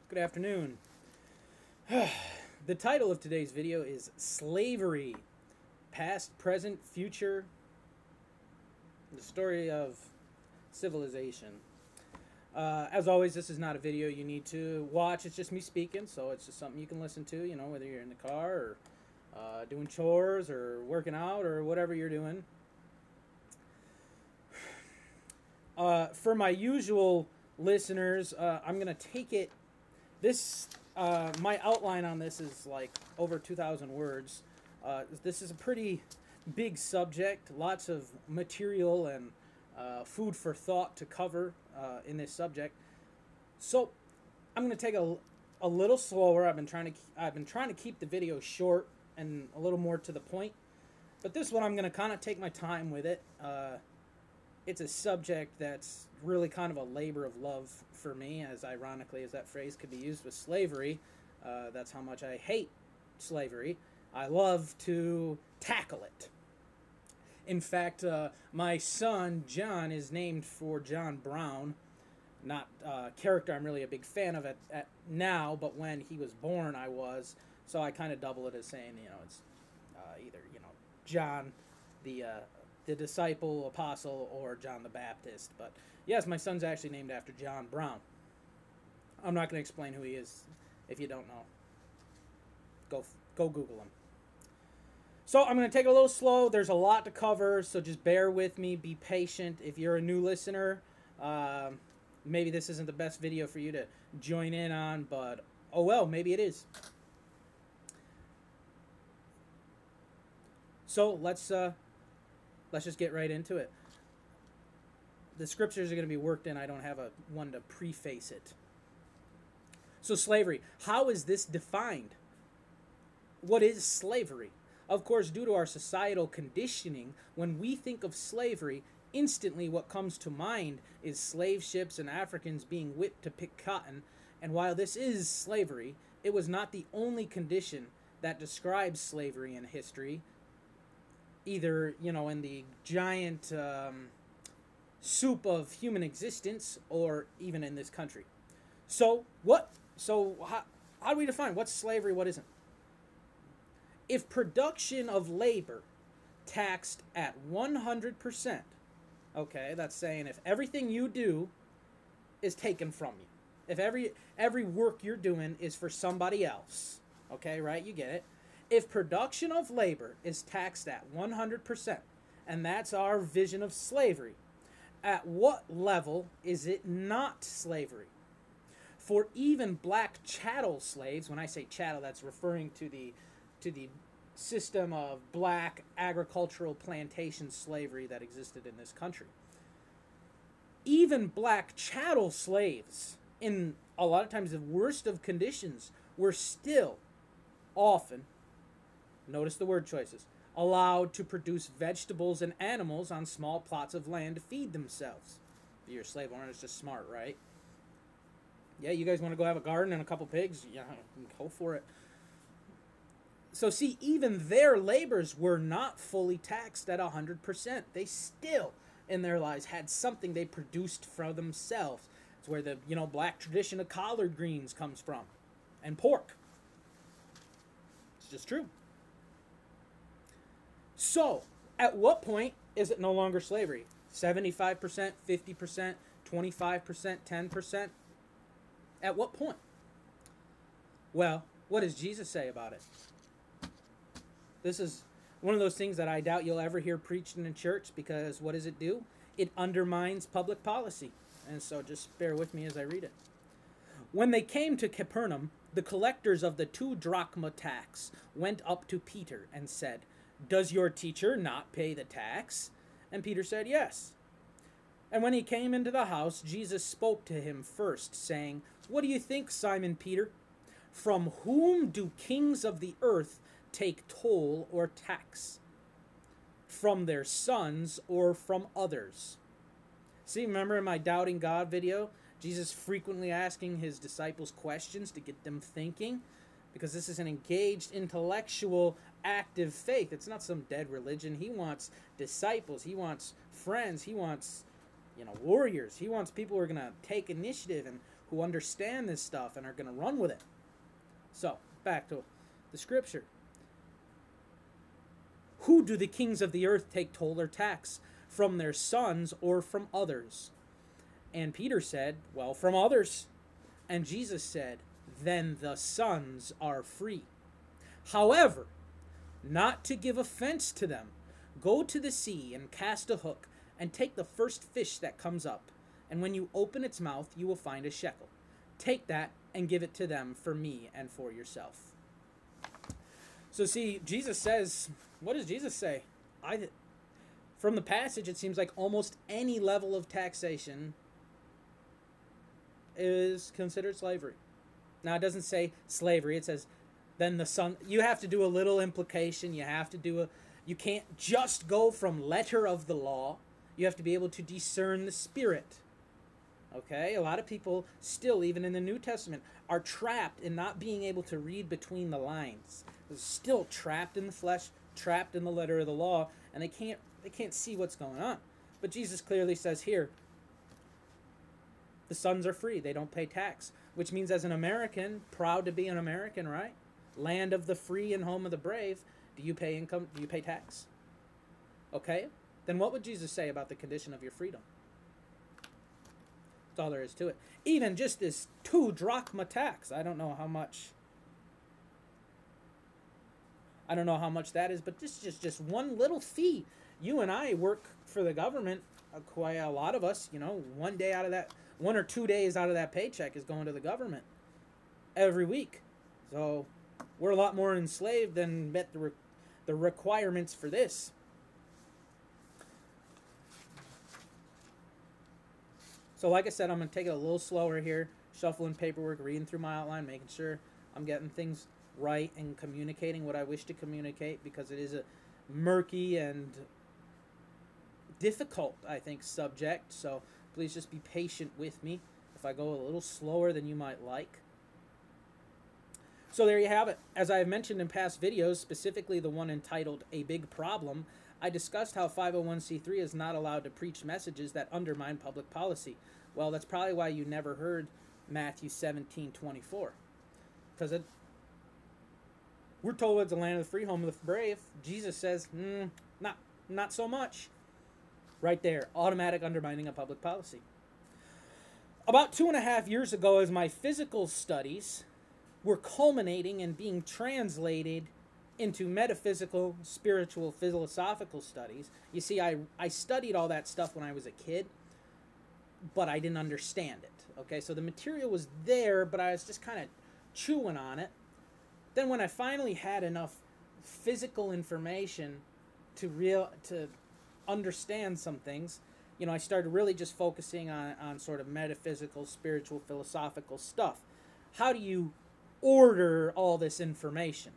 Good afternoon. The title of today's video is Slavery, Past, Present, Future, the story of civilization. As always, this is not a video you need to watch. It's just me speaking, so it's just something you can listen to, whether you're in the car or doing chores or working out or whatever you're doing. For my usual listeners, I'm going to take it. My outline on this is like over 2,000 words. This is a pretty big subject, lots of material and food for thought to cover in this subject. So I'm going to take a little slower. I've been trying to keep the video short and a little more to the point. But this one I'm going to kind of take my time with it. It's a subject that's really kind of a labor of love for me, as ironically as that phrase could be used with slavery. That's how much I hate slavery. I love to tackle it. In fact, my son, John, is named for John Brown. Not a character I'm really a big fan of at now, but when he was born, I was. So I kind of double it as saying, it's either, John, the disciple, apostle, or John the Baptist. But yes, my son's actually named after John Brown. I'm not going to explain who he is if you don't know. Go Google him. So I'm going to take it a little slow. There's a lot to cover, so just bear with me. Be patient. If you're a new listener, maybe this isn't the best video for you to join in on, but oh well, maybe it is. So let's just get right into it. The scriptures are going to be worked in. I don't have one to preface it. So slavery. How is this defined? What is slavery? Of course, due to our societal conditioning, when we think of slavery, instantly what comes to mind is slave ships and Africans being whipped to pick cotton. And while this is slavery, it was not the only condition that describes slavery in history. Either, in the giant soup of human existence or even in this country. So how do we define what's slavery, what isn't? If production of labor taxed at 100%, okay, that's saying if everything you do is taken from you. If every work you're doing is for somebody else, okay, right, you get it. If production of labor is taxed at 100%, and that's our vision of slavery, at what level is it not slavery? For even black chattel slaves, when I say chattel, that's referring to the system of black agricultural plantation slavery that existed in this country. Even black chattel slaves, in a lot of times the worst of conditions, were still often, notice the word choices, allowed to produce vegetables and animals on small plots of land to feed themselves. You're a slave owner, it's just smart, right? Yeah, you guys want to go have a garden and a couple pigs? Yeah, go for it. So see, even their labors were not fully taxed at 100%. They still, in their lives, had something they produced for themselves. It's where the, black tradition of collard greens comes from. And pork. It's just true. So, at what point is it no longer slavery? 75%, 50%, 25%, 10%? At what point? Well, what does Jesus say about it? This is one of those things that I doubt you'll ever hear preached in a church, because what does it do? It undermines public policy. And so just bear with me as I read it. When they came to Capernaum, the collectors of the 2 drachma tax went up to Peter and said, "Does your teacher not pay the tax?" And Peter said, "Yes." And when he came into the house, Jesus spoke to him first, saying, "What do you think, Simon Peter? From whom do kings of the earth take toll or tax? From their sons or from others?" See, remember in my Doubting God video, Jesus frequently asking his disciples questions to get them thinking? Because this is an engaged, intellectual, active faith. It's not some dead religion. He wants disciples. He wants friends. He wants, warriors. He wants people who are going to take initiative and who understand this stuff and are going to run with it. So, back to the scripture. Who do the kings of the earth take toll or tax? From their sons or from others? And Peter said, well, from others. And Jesus said, then the sons are free. However, not to give offense to them, go to the sea and cast a hook and take the first fish that comes up. And when you open its mouth, you will find a shekel. Take that and give it to them for me and for yourself. So see, Jesus says, what does Jesus say? From the passage, it seems like almost any level of taxation is considered slavery. Now, it doesn't say slavery. It says, then the son. You have to do a little implication. You have to do you can't just go from letter of the law. You have to be able to discern the spirit. Okay? A lot of people still, even in the New Testament, are trapped in not being able to read between the lines. They're still trapped in the flesh, trapped in the letter of the law, and they can't see what's going on. But Jesus clearly says here, the sons are free. They don't pay tax. Which means as an American, proud to be an American, right? Land of the free and home of the brave, do you pay income? Do you pay tax? Okay? Then what would Jesus say about the condition of your freedom? That's all there is to it. Even just this 2 drachma tax. I don't know how much that is, but this is just one little fee. You and I work for the government, quite a lot of us, 1 or 2 days out of that paycheck is going to the government every week. So we're a lot more enslaved than met the requirements for this. So like I said, I'm going to take it a little slower here, shuffling paperwork, reading through my outline, making sure I'm getting things right and communicating what I wish to communicate, because it is a murky and difficult, I think, subject. So please just be patient with me if I go a little slower than you might like. So there you have it. As I have mentioned in past videos, specifically the one entitled A Big Problem, I discussed how 501c3 is not allowed to preach messages that undermine public policy. Well, that's probably why you never heard Matthew 17:24. Because we're told it's the land of the free, home of the brave. Jesus says, not so much. Right there, automatic undermining of public policy. About 2.5 years ago, as my physical studies were culminating and being translated into metaphysical, spiritual, philosophical studies. You see, I studied all that stuff when I was a kid, but I didn't understand it. Okay, so the material was there, but I was just kind of chewing on it. Then when I finally had enough physical information to understand some things, I started really just focusing on sort of metaphysical, spiritual, philosophical stuff. How do you order all this information?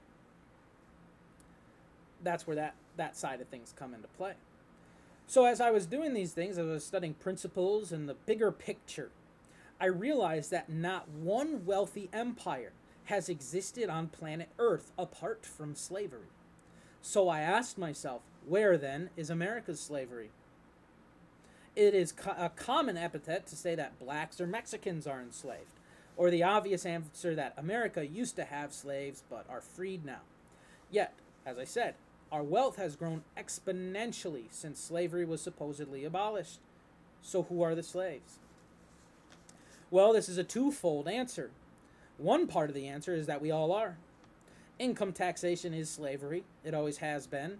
That's where that side of things come into play. So as I was doing these things, I was studying principles and the bigger picture. I realized that not one wealthy empire has existed on planet Earth apart from slavery. So I asked myself, where then is America's slavery? It is a common epithet to say that blacks or Mexicans are enslaved, or the obvious answer that America used to have slaves but are freed now. Yet, as I said, our wealth has grown exponentially since slavery was supposedly abolished. So who are the slaves? Well, this is a twofold answer. One part of the answer is that we all are. Income taxation is slavery. It always has been.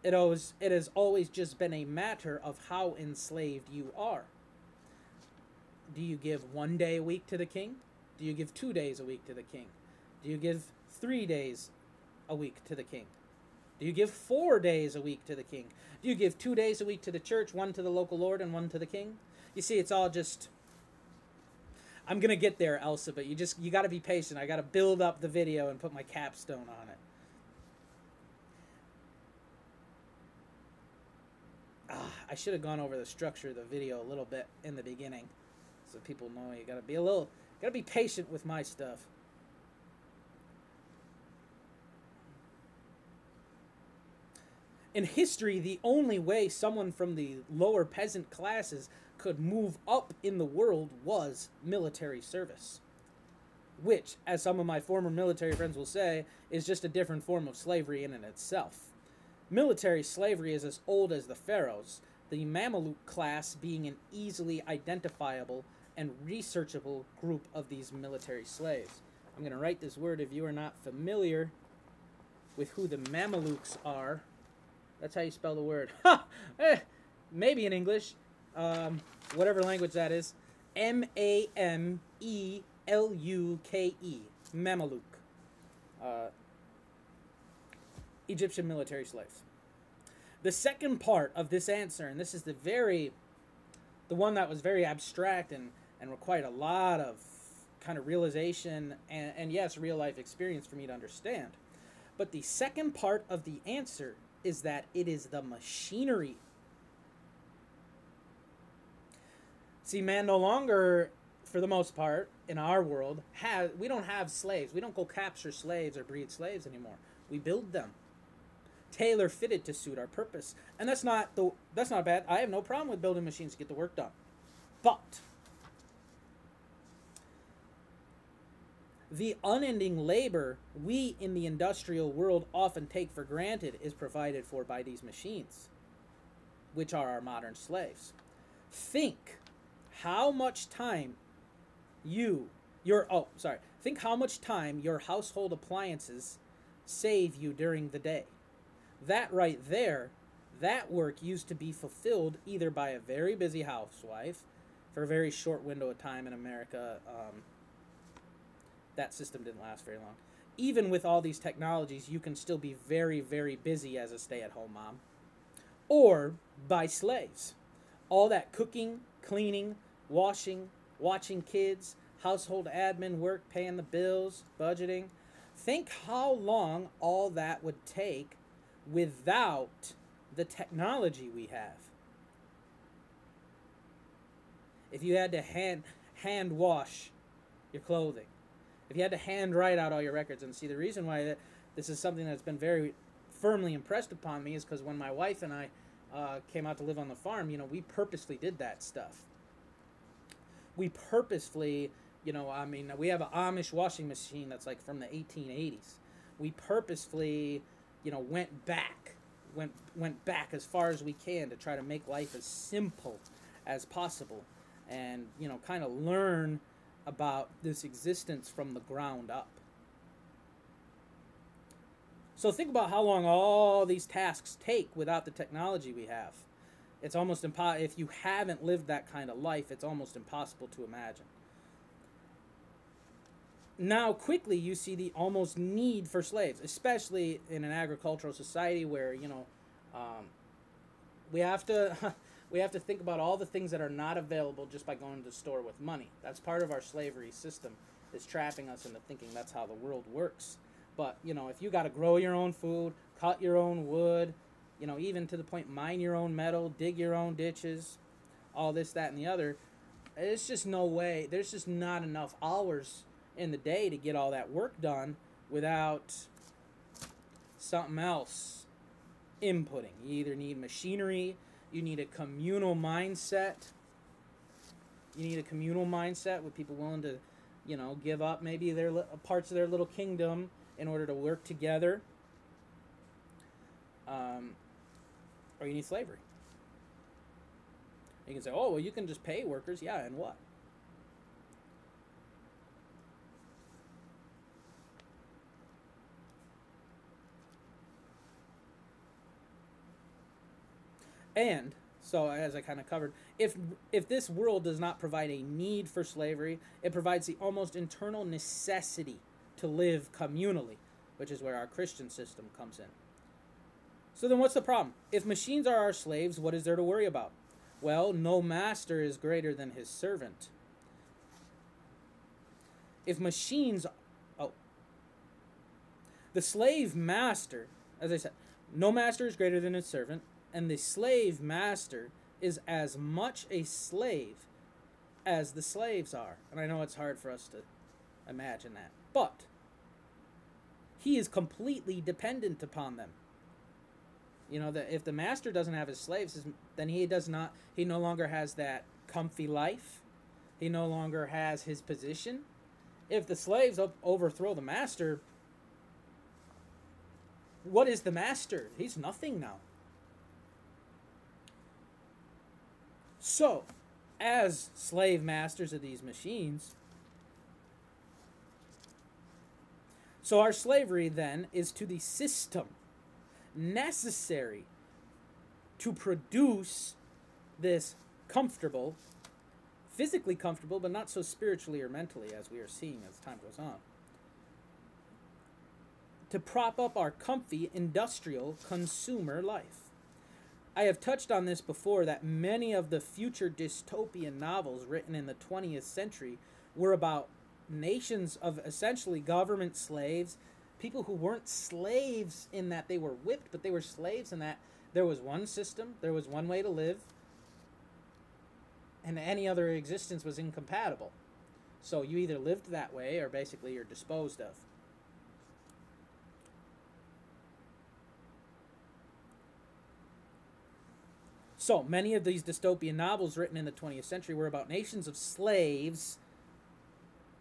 It has always just been a matter of how enslaved you are. Do you give 1 day a week to the king? Do you give 2 days a week to the king? Do you give 3 days a week to the king? Do you give 4 days a week to the king? Do you give 2 days a week to the church, 1 to the local lord and 1 to the king? You see, it's all just... I'm going to get there, Elsa, but you got to be patient. I got to build up the video and put my capstone on it. I should have gone over the structure of the video a little bit in the beginning, so people know you got to be patient with my stuff. In history, the only way someone from the lower peasant classes could move up in the world was military service, which, as some of my former military friends will say, is just a different form of slavery in and itself. Military slavery is as old as the pharaohs, the Mameluke class being an easily identifiable and researchable group of these military slaves. I'm going to write this word if you are not familiar with who the Mamelukes are. That's how you spell the word. Ha! Maybe in English. Whatever language that is. Mameluke. Mameluke. Egyptian military slaves. The second part of this answer, and this is the one that was very abstract and required a lot of kind of realization and yes, real life experience for me to understand. But the second part of the answer is that it is the machinery. See, man no longer, for the most part, in our world, we don't have slaves. We don't go capture slaves or breed slaves anymore. We build them, tailor fitted to suit our purpose, and that's not bad. I have no problem with building machines to get the work done, but the unending labor we in the industrial world often take for granted is provided for by these machines, which are our modern slaves. Think how much time think how much time your household appliances save you during the day. That right there, that work used to be fulfilled either by a very busy housewife for a very short window of time in America. That system didn't last very long. Even with all these technologies, you can still be very, very busy as a stay-at-home mom. Or by slaves. All that cooking, cleaning, washing, watching kids, household admin work, paying the bills, budgeting. Think how long all that would take without the technology we have. If you had to hand wash your clothing, if you had to hand write out all your records, and see, the reason why this is something that's been very firmly impressed upon me is because when my wife and I came out to live on the farm, we purposely did that stuff. We purposefully, we have an Amish washing machine that's like from the 1880s. We purposefully, went back as far as we can to try to make life as simple as possible, and kind of learn about this existence from the ground up. So think about how long all these tasks take without the technology we have. It's almost impossible. If you haven't lived that kind of life, it's almost impossible to imagine. Now, quickly, you see the almost need for slaves, especially in an agricultural society where, we have to think about all the things that are not available just by going to the store with money. That's part of our slavery system, is trapping us into thinking that's how the world works. But, if you got to grow your own food, cut your own wood, even to the point mine your own metal, dig your own ditches, all this, that, and the other, it's just no way. There's just not enough hours in the day to get all that work done without something else inputting. You either need machinery, you need a communal mindset. You need a communal mindset with people willing to, give up maybe their parts of their little kingdom in order to work together. Or you need slavery. You can say, oh, well, you can just pay workers. Yeah, and what? And so, as I kind of covered, if this world does not provide a need for slavery, it provides the almost internal necessity to live communally, which is where our Christian system comes in. So then what's the problem? If machines are our slaves, what is there to worry about? Well, no master is greater than his servant. If machines... the slave master, as I said, no master is greater than his servant, and the slave master is as much a slave as the slaves are. And I know it's hard for us to imagine that. But he is completely dependent upon them. That if the master doesn't have his slaves, then he no longer has that comfy life. He no longer has his position. If the slaves overthrow the master, what is the master? He's nothing now. So, as slave masters of these machines, so our slavery then is to the system necessary to produce this comfortable, physically comfortable, but not so spiritually or mentally, as we are seeing as time goes on, to prop up our comfy industrial consumer life. I have touched on this before, that many of the future dystopian novels written in the 20th century were about nations of essentially government slaves, people who weren't slaves in that they were whipped, but they were slaves in that there was one system, there was one way to live, and any other existence was incompatible. So you either lived that way or basically you're disposed of. So many of these dystopian novels written in the 20th century were about nations of slaves,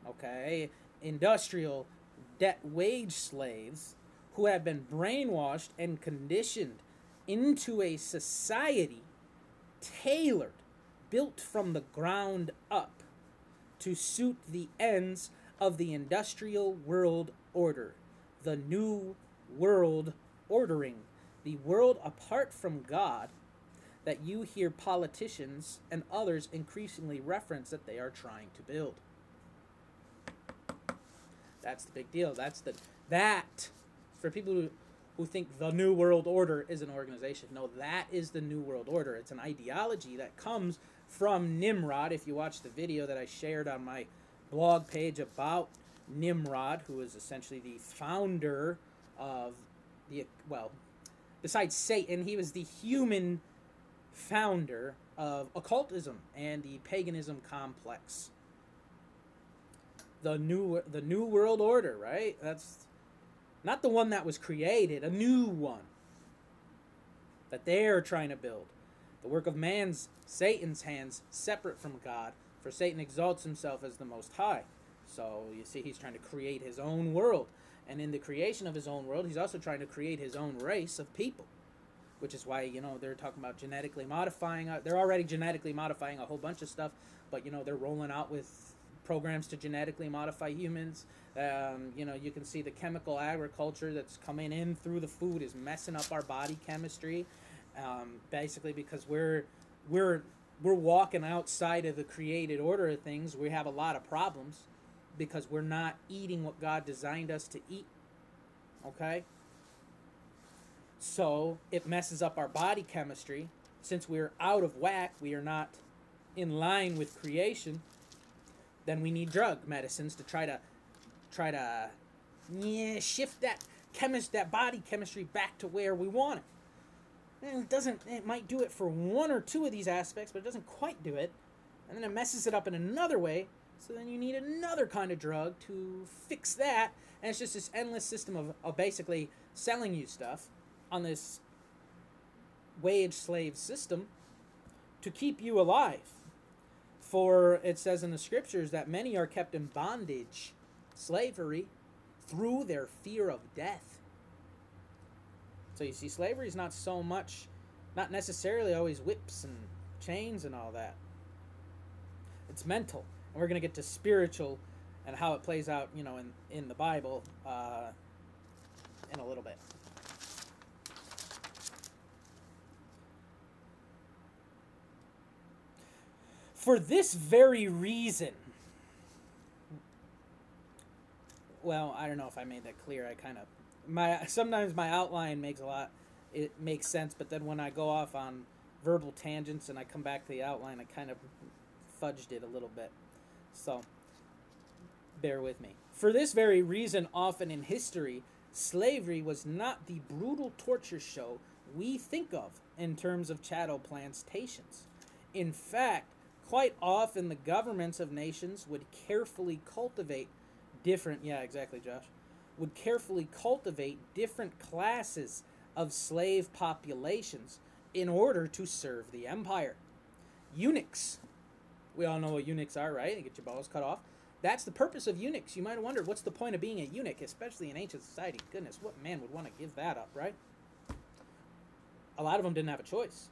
okay, industrial debt wage slaves, who have been brainwashed and conditioned into a society tailored, built from the ground up to suit the ends of the industrial world order, the new world ordering, the world apart from God, that you hear politicians and others increasingly reference that they are trying to build. That's the big deal. That for people who think the New World Order is an organization. No, that is the New World Order. It's an ideology that comes from Nimrod. If you watch the video that I shared on my blog page about Nimrod, who is essentially the founder of the, well, besides Satan, he was the human founder of occultism and the paganism complex. The new world order, right? That's not the one that was created, a new one that they're trying to build. The work of man's, Satan's hands, separate from God, for Satan exalts himself as the Most High. So you see, he's trying to create his own world, and in the creation of his own world, he's also trying to create his own race of people. Which is why, you know, they're talking about genetically modifying. They're already genetically modifying a whole bunch of stuff, but, you know, they're rolling out with programs to genetically modify humans. You know, you can see the chemical agriculture that's coming in through the food is messing up our body chemistry, basically because we're walking outside of the created order of things. We have a lot of problems because we're not eating what God designed us to eat. Okay? So it messes up our body chemistry. Since we're out of whack, we are not in line with creation, then we need drug medicines to try to shift that body chemistry back to where we want it. And it might do it for one or two of these aspects, but it doesn't quite do it. And then it messes it up in another way, so then you need another kind of drug to fix that. And it's just this endless system of basically selling you stuff on this wage slave system to keep you alive. For it says in the scriptures that many are kept in bondage, slavery, through their fear of death. So you see, slavery is not necessarily always whips and chains and all that. It's mental. And we're going to get to spiritual and how it plays out, you know, in the Bible in a little bit. For this very reason, well, I don't know if I made that clear. Sometimes my outline it makes sense, but then when I go off on verbal tangents and I come back to the outline, I kind of fudged it a little bit. So, bear with me. For this very reason, often in history, slavery was not the brutal torture show we think of in terms of chattel plantations. In fact, quite often the governments of nations would carefully cultivate different classes of slave populations in order to serve the empire. Eunuchs We all know what eunuchs are, right? You get your balls cut off. That's the purpose of eunuchs. You might have wondered, what's the point of being a eunuch, especially in ancient society? Goodness, what man would want to give that up, right? A lot of them didn't have a choice.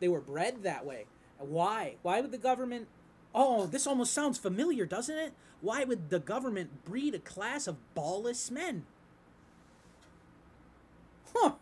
They were bred that way. Why? Why would the government... Oh, this almost sounds familiar, doesn't it? Why would the government breed a class of ballless men? Huh.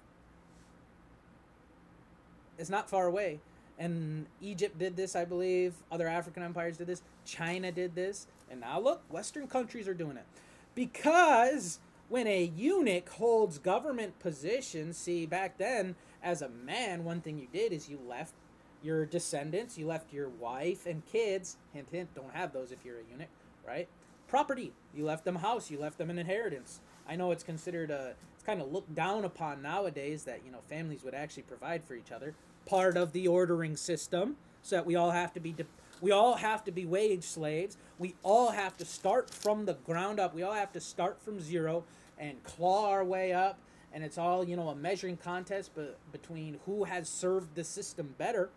It's not far away. And Egypt did this, I believe. Other African empires did this. China did this. And now look, Western countries are doing it. Because when a eunuch holds government positions, see, back then, as a man, one thing you did is you left your descendants, you left your wife and kids, hint, hint, don't have those if you're a eunuch, right? Property, you left them a house, you left them an inheritance. I know it's considered it's kind of looked down upon nowadays that, you know, families would actually provide for each other. Part of the ordering system, so that we all have to be wage slaves. We all have to start from the ground up. We all have to start from zero and claw our way up. And it's all, you know, a measuring contest between who has served the system better.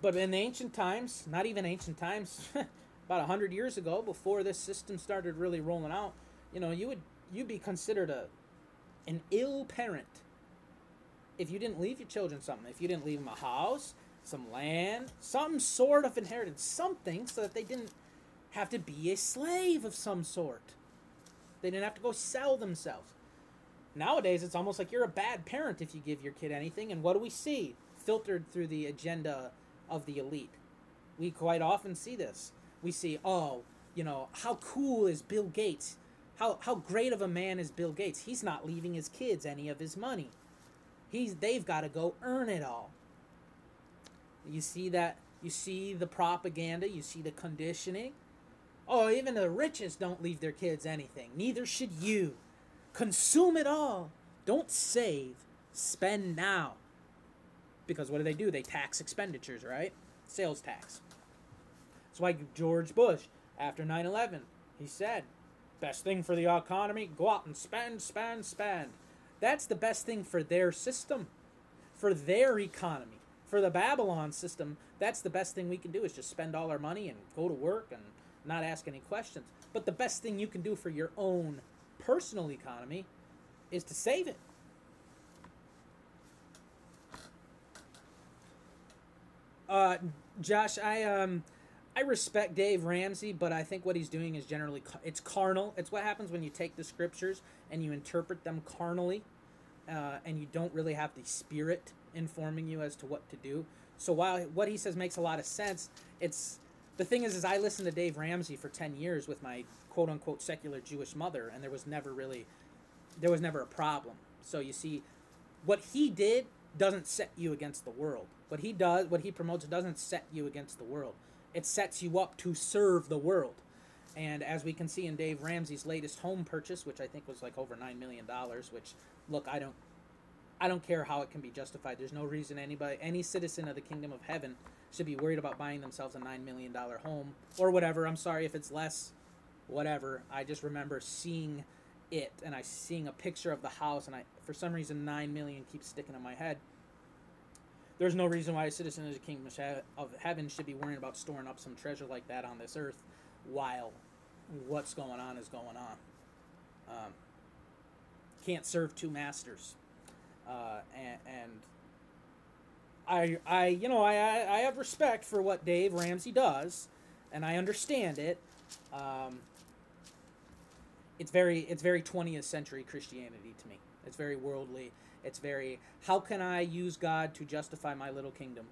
But in ancient times, not even ancient times, about 100 years ago, before this system started really rolling out, you know, you'd be considered an ill parent if you didn't leave your children something. If you didn't leave them a house, some land, some sort of inheritance, something, so that they didn't have to be a slave of some sort. They didn't have to go sell themselves. Nowadays, it's almost like you're a bad parent if you give your kid anything. And what do we see? Filtered through the agenda of the elite. We quite often see this. We see, oh, you know, how cool is Bill Gates? How great of a man is Bill Gates? He's not leaving his kids any of his money. They've got to go earn it all. You see that? You see the propaganda. You see the conditioning. Oh, even the richest don't leave their kids anything. Neither should you. Consume it all. Don't save. Spend now. Because what do? They tax expenditures, right? Sales tax. That's why George Bush, after 9/11, he said, best thing for the economy, go out and spend, spend, spend. That's the best thing for their system, for their economy. For the Babylon system, that's the best thing we can do is just spend all our money and go to work and not ask any questions. But the best thing you can do for your own personal economy is to save it. Josh, I respect Dave Ramsey, but I think what he's doing is generally it's carnal. It's what happens when you take the scriptures and you interpret them carnally, and you don't really have the Spirit informing you as to what to do. So while what he says makes a lot of sense, the thing is I listened to Dave Ramsey for 10 years with my quote-unquote secular Jewish mother, and there was never a problem. So you see, what he did doesn't set you against the world. What he promotes doesn't set you against the world. It sets you up to serve the world. And as we can see in Dave Ramsey's latest home purchase, which I think was like over $9 million, which, look, I don't care how it can be justified. There's no reason any citizen of the kingdom of heaven should be worried about buying themselves a $9 million home or whatever. I'm sorry if it's less, whatever. I just remember seeing it, and seeing a picture of the house, and for some reason $9 million keeps sticking in my head. There's no reason why a citizen of the kingdom of heaven should be worrying about storing up some treasure like that on this earth while what's going on is going on. Can't serve two masters. And I have respect for what Dave Ramsey does, and I understand it. It's very 20th century Christianity to me. It's very worldly. It's very, how can I use God to justify my little kingdom?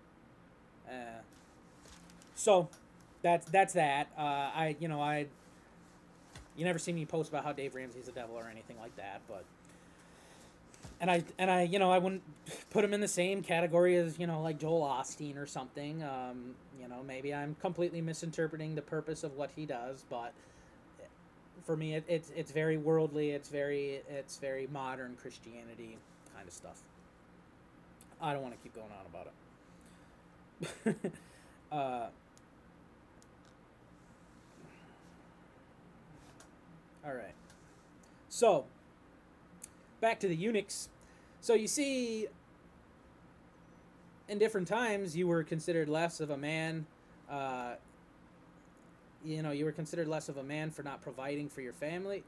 So that's that. You never see me post about how Dave Ramsey's a devil or anything like that, but I wouldn't put him in the same category as, like Joel Osteen or something. Maybe I'm completely misinterpreting the purpose of what he does, but for me, it's very worldly. It's very modern Christianity kind of stuff. I don't want to keep going on about it. All right. So, back to the eunuchs. So you see, in different times, you were considered less of a man. You were considered less of a man for not providing for your family.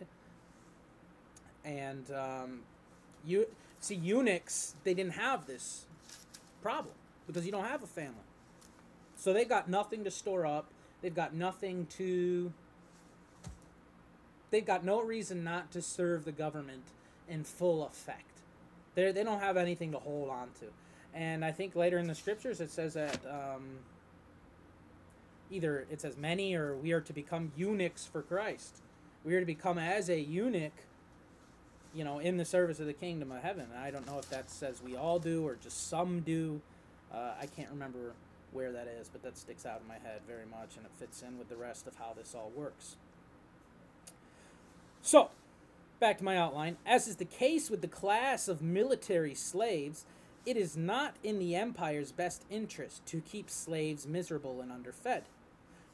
And you see, eunuchs, they didn't have this problem because you don't have a family. So they've got nothing to store up. They've got nothing to... They've got no reason not to serve the government in full effect. They don't have anything to hold on to. And I think later in the scriptures it says that either it says many, or we are to become eunuchs for Christ. We are to become as a eunuch, in the service of the kingdom of heaven. And I don't know if that says we all do or just some do. I can't remember where that is, but that sticks out in my head very much, and it fits in with the rest of how this all works. So, back to my outline. As is the case with the class of military slaves, it is not in the empire's best interest to keep slaves miserable and underfed.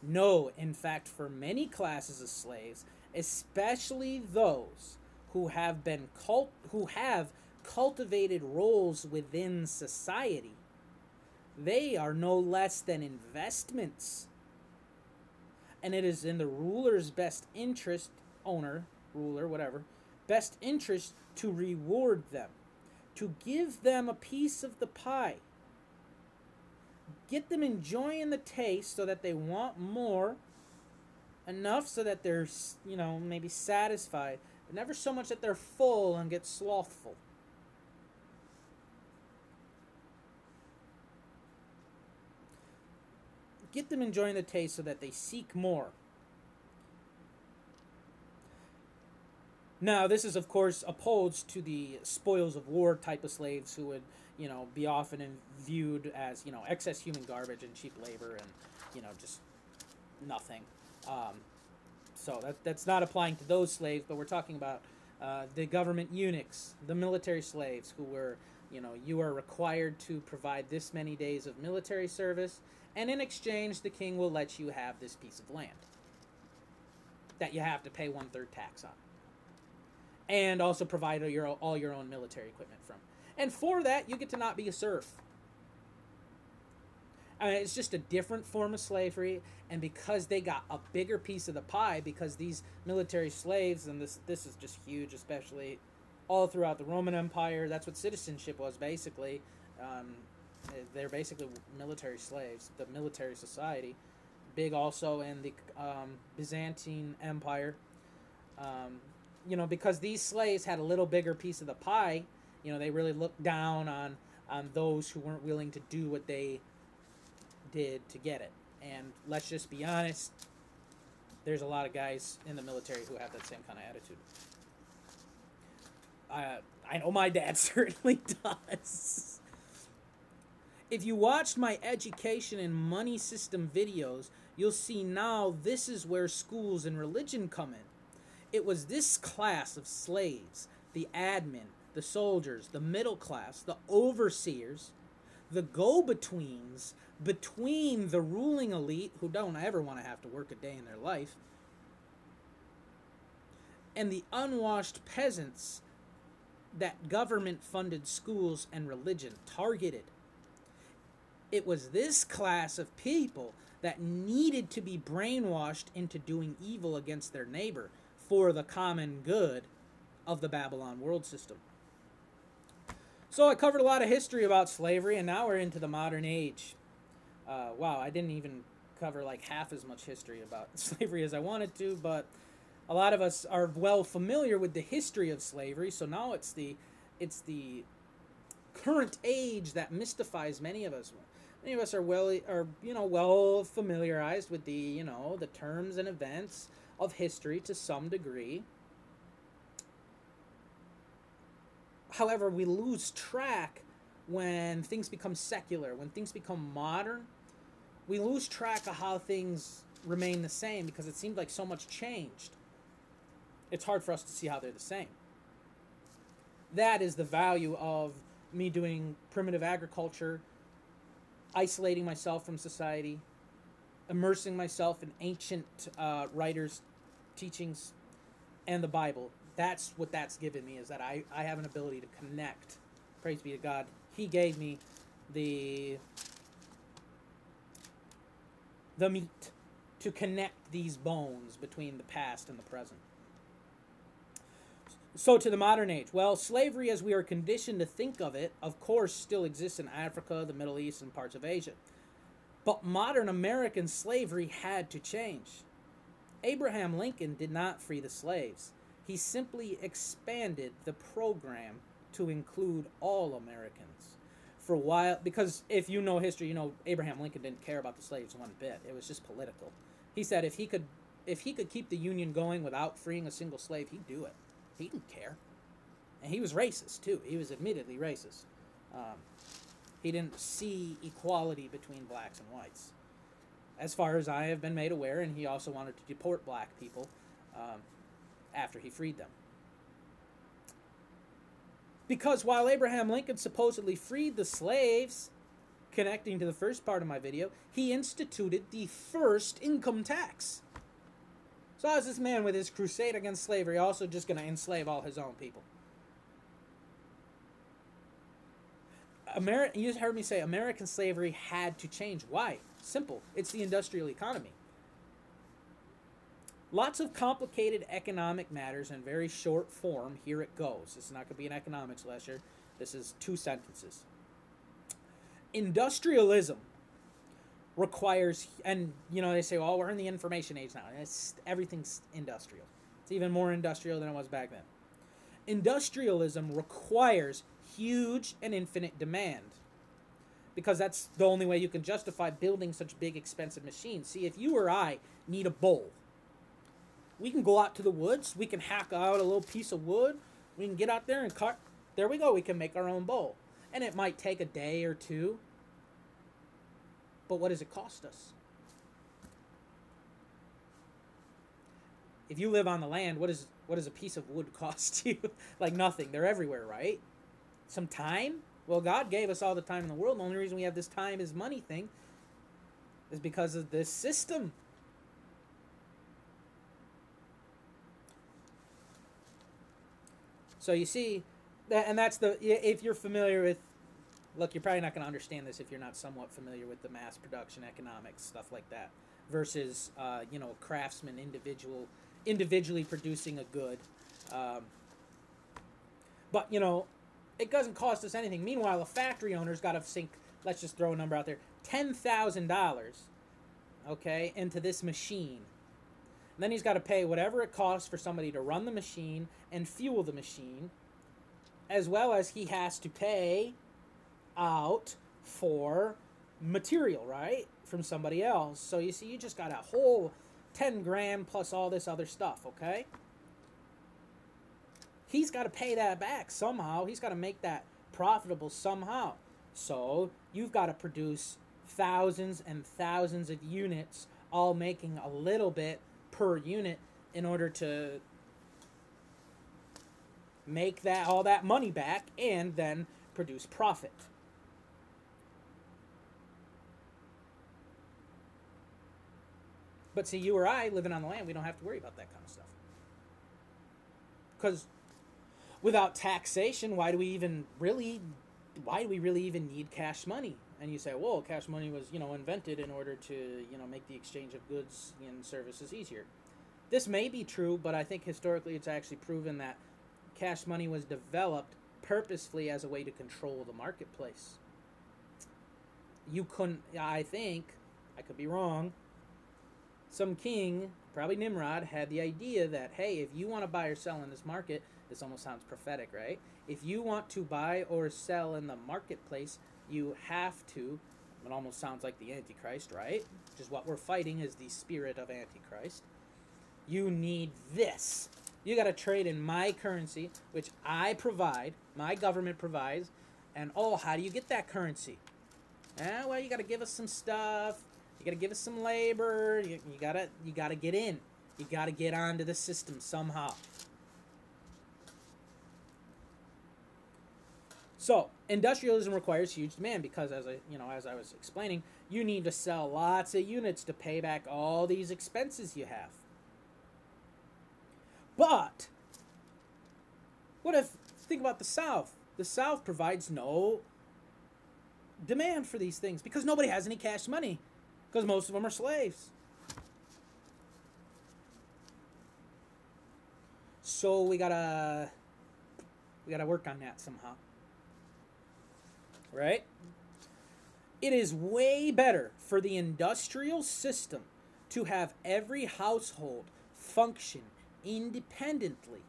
No, in fact, for many classes of slaves, especially those who have cultivated roles within society, they are no less than investments. And it is in the ruler's best interest, best interest to reward them, to give them a piece of the pie. Get them enjoying the taste so that they want more, enough so that they're, maybe satisfied, but never so much that they're full and get slothful. Get them enjoying the taste so that they seek more. Now, this is, of course, opposed to the spoils of war type of slaves who would, be often viewed as, excess human garbage and cheap labor and, just nothing. So that's not applying to those slaves, but we're talking about the government eunuchs, the military slaves who were, you are required to provide this many days of military service, and in exchange, the king will let you have this piece of land that you have to pay 1/3 tax on. And also provide all your own military equipment from. And for that, you get to not be a serf. It's just a different form of slavery, and because they got a bigger piece of the pie, because these military slaves, and this is just huge, especially all throughout the Roman Empire, that's what citizenship was basically. They're basically military slaves, the military society. Big also in the Byzantine Empire. Because these slaves had a little bigger piece of the pie, they really looked down on those who weren't willing to do what they did to get it. And let's just be honest, there's a lot of guys in the military who have that same kind of attitude. I know my dad certainly does. If you watched my education and money system videos, you'll see now this is where schools and religion come in. It was this class of slaves, the admin, the soldiers, the middle class, the overseers, the go-betweens between the ruling elite, who don't ever want to have to work a day in their life, and the unwashed peasants that government-funded schools and religion targeted. It was this class of people that needed to be brainwashed into doing evil against their neighbor for the common good of the Babylon world system. So I covered a lot of history about slavery, and now we're into the modern age. Wow, I didn't even cover like half as much history about slavery as I wanted to, but a lot of us are well familiar with the history of slavery, so now it's the current age that mystifies many of us. Many of us are well familiarized with the terms and events of history to some degree. However, we lose track when things become secular, when things become modern. We lose track of how things remain the same because it seems like so much changed. It's hard for us to see how they're the same. That is the value of me doing primitive agriculture, isolating myself from society, immersing myself in ancient writers' teachings and the Bible. That's what that's given me, is that I have an ability to connect. Praise be to God. He gave me the meat to connect these bones between the past and the present. So to the modern age, well, slavery as we are conditioned to think of it, of course, still exists in Africa, the Middle East, and parts of Asia. But modern American slavery had to change. Abraham Lincoln did not free the slaves. He simply expanded the program to include all Americans. For a while, because if you know history, you know Abraham Lincoln didn't care about the slaves one bit. It was just political. He said if he could keep the Union going without freeing a single slave, he'd do it. He didn't care. And he was racist, too. He was admittedly racist. He didn't see equality between blacks and whites, as far as I have been made aware, and he also wanted to deport black people after he freed them. Because while Abraham Lincoln supposedly freed the slaves, connecting to the first part of my video, he instituted the first income tax. So how is this man with his crusade against slavery also just going to enslave all his own people? You heard me say American slavery had to change. Why? Simple. It's the industrial economy. Lots of complicated economic matters in very short form. Here it goes. This is not going to be an economics lecture. This is 2 sentences. Industrialism requires, and you know, they say, well, we're in the information age now. Everything's industrial. It's even more industrial than it was back then. Industrialism requires huge and infinite demand, because that's the only way you can justify building such big, expensive machines. See, if you or I need a bowl, we can go out to the woods, we can hack out a little piece of wood, we can get out there and cut, there we go, we can make our own bowl. And it might take a day or two, but what does it cost us? If you live on the land, what does a piece of wood cost you? Like nothing. They're everywhere, right? Some time? Well, God gave us all the time in the world. The only reason we have this time is money thing is because of this system. So you see, and that's if you're familiar with, look, you're probably not going to understand this if you're not somewhat familiar with the mass production economics, stuff like that, versus, you know, a craftsman individually producing a good. But, you know, it doesn't cost us anything. Meanwhile, a factory owner's got to sink, let's just throw a number out there, $10,000, okay, into this machine. And then he's got to pay whatever it costs for somebody to run the machine and fuel the machine, as well as he has to pay out for material, right, from somebody else. So you see, you just got a whole 10 grand plus all this other stuff, okay? He's got to pay that back somehow. He's got to make that profitable somehow. So you've got to produce thousands and thousands of units, all making a little bit per unit in order to make that all that money back and then produce profit. But see, you or I living on the land, we don't have to worry about that kind of stuff. Because without taxation, why do we really even need cash money? And you say, well, cash money was, you know, invented in order to, you know, make the exchange of goods and services easier. This may be true, but I think historically it's actually proven that cash money was developed purposefully as a way to control the marketplace. You couldn't, I think, I could be wrong, some king, probably Nimrod, had the idea that, hey, if you want to buy or sell in this market, this almost sounds prophetic, right? If you want to buy or sell in the marketplace, you have to, it almost sounds like the Antichrist, right? Which is what we're fighting, is the spirit of Antichrist. You need this. You got to trade in my currency, which I provide, my government provides, and oh, how do you get that currency? Well, you got to give us some stuff. You got to give us some labor. You got to get in. You got to get onto the system somehow. So, industrialism requires huge demand because, as I was explaining, you need to sell lots of units to pay back all these expenses you have. But what if, think about the South. The South provides no demand for these things because nobody has any cash money because most of them are slaves. So we gotta work on that somehow, right? It is way better for the industrial system to have every household function independently,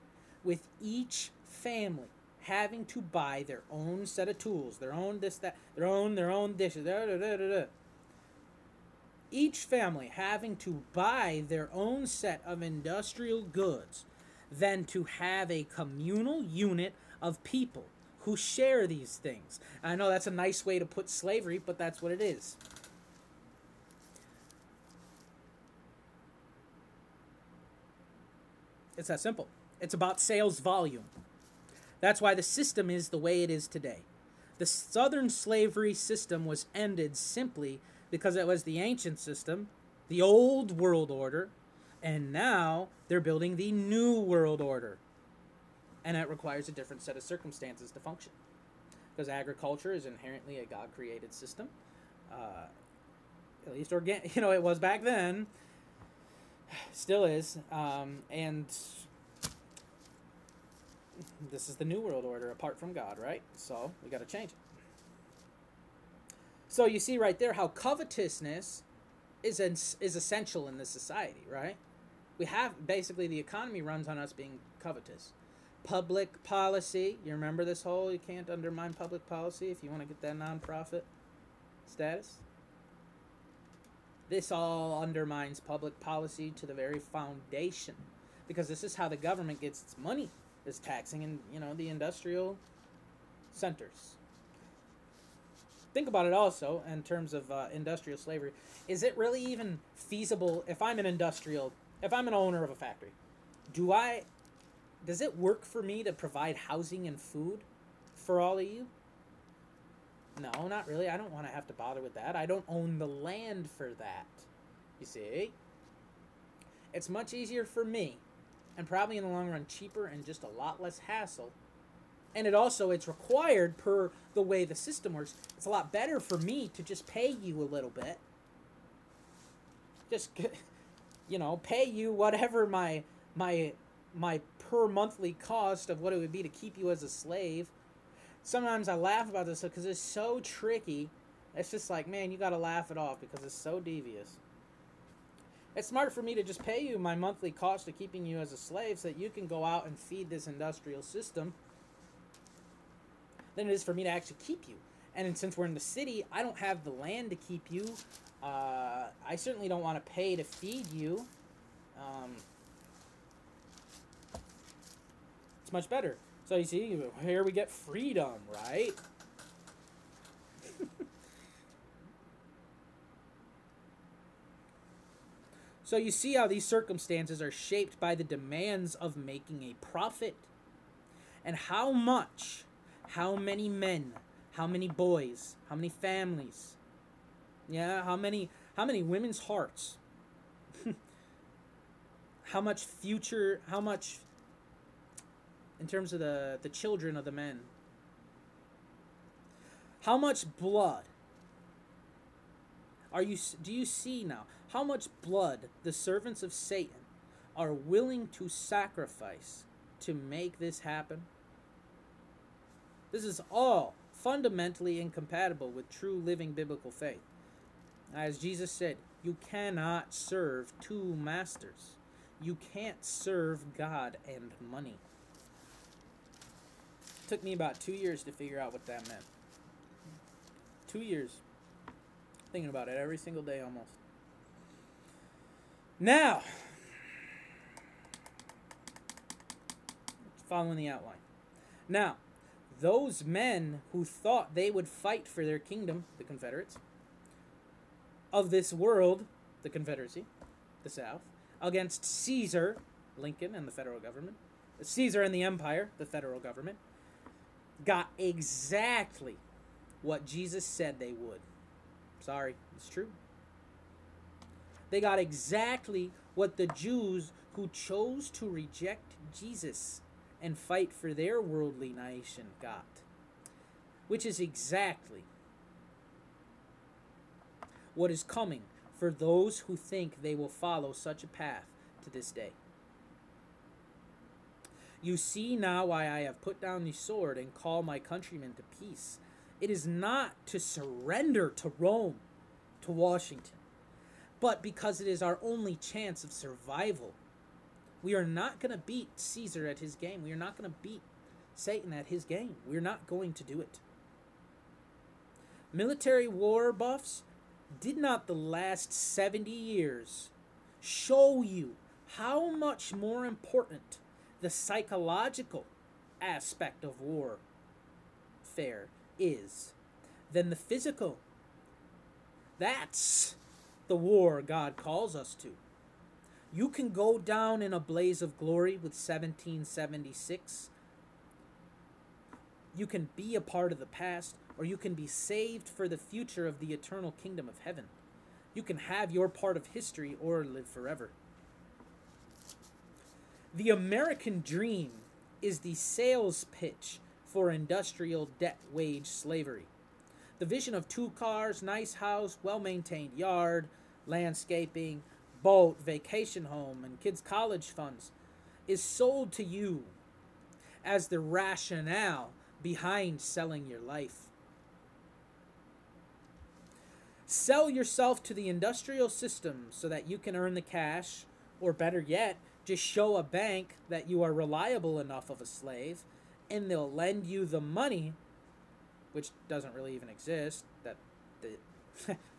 with each family having to buy their own set of tools, their own this, that, their own dishes, each family having to buy their own set of industrial goods, than to have a communal unit of people who share these things. I know that's a nice way to put slavery, but that's what it is. It's that simple. It's about sales volume. That's why the system is the way it is today. The Southern slavery system was ended simply because it was the ancient system, the old world order, and now they're building the new world order. And it requires a different set of circumstances to function. Because agriculture is inherently a God-created system. At least it was back then. Still is. And this is the new world order apart from God, right? So we got to change it. So you see right there how covetousness is essential in this society, right? We have, basically, the economy runs on us being covetous. Public policy, you remember this whole, you can't undermine public policy if you want to get that nonprofit status? This all undermines public policy to the very foundation, because this is how the government gets its money, is taxing in, the industrial centers. Think about it also in terms of industrial slavery. Is it really even feasible if I'm an owner of a factory? Does it work for me to provide housing and food for all of you? No, not really. I don't want to have to bother with that. I don't own the land for that. You see? It's much easier for me, and probably in the long run cheaper and just a lot less hassle. And it's required per the way the system works. It's a lot better for me to just pay you a little bit. Just, pay you whatever my per monthly cost of what it would be to keep you as a slave. Sometimes I laugh about this because it's so tricky. It's just like, man, you got to laugh it off because it's so devious. It's smart for me to just pay you my monthly cost of keeping you as a slave so that you can go out and feed this industrial system than it is for me to actually keep you. And since we're in the city, I don't have the land to keep you. I certainly don't want to pay to feed you. It's much better. So you see, here we get freedom, right? So you see how these circumstances are shaped by the demands of making a profit. And how many men, how many boys, how many families, how many women's hearts, how much in terms of the children of the men, how much blood do you see now? How much blood the servants of Satan are willing to sacrifice to make this happen? This is all fundamentally incompatible with true living biblical faith. As Jesus said, you cannot serve two masters. You can't serve God and money. It took me about 2 years to figure out what that meant. 2 years. Thinking about it every single day almost. Now, following the outline. Now, those men who thought they would fight for their kingdom, the Confederates, of this world, the Confederacy, the South, against Caesar, Lincoln, and the federal government, Caesar and the empire, the federal government, got exactly what Jesus said they would. Sorry, it's true. They got exactly what the Jews who chose to reject Jesus and fight for their worldly nation got, which is exactly what is coming for those who think they will follow such a path to this day. You see now why I have put down the sword and call my countrymen to peace. It is not to surrender to Rome, to Washington, but because it is our only chance of survival. We are not going to beat Caesar at his game. We are not going to beat Satan at his game. We're not going to do it. Military war buffs, did not the last 70 years show you how much more important the psychological aspect of warfare is than the physical? That's the war God calls us to. You can go down in a blaze of glory with 1776. You can be a part of the past, or you can be saved for the future of the eternal kingdom of heaven. You can have your part of history or live forever. The American dream is the sales pitch for industrial debt wage slavery. The vision of 2 cars, nice house, well-maintained yard, landscaping, boat, vacation home, and kids' college funds is sold to you as the rationale behind selling your life. Sell yourself to the industrial system so that you can earn the cash, or better yet, just show a bank that you are reliable enough of a slave, and they'll lend you the money, which doesn't really even exist.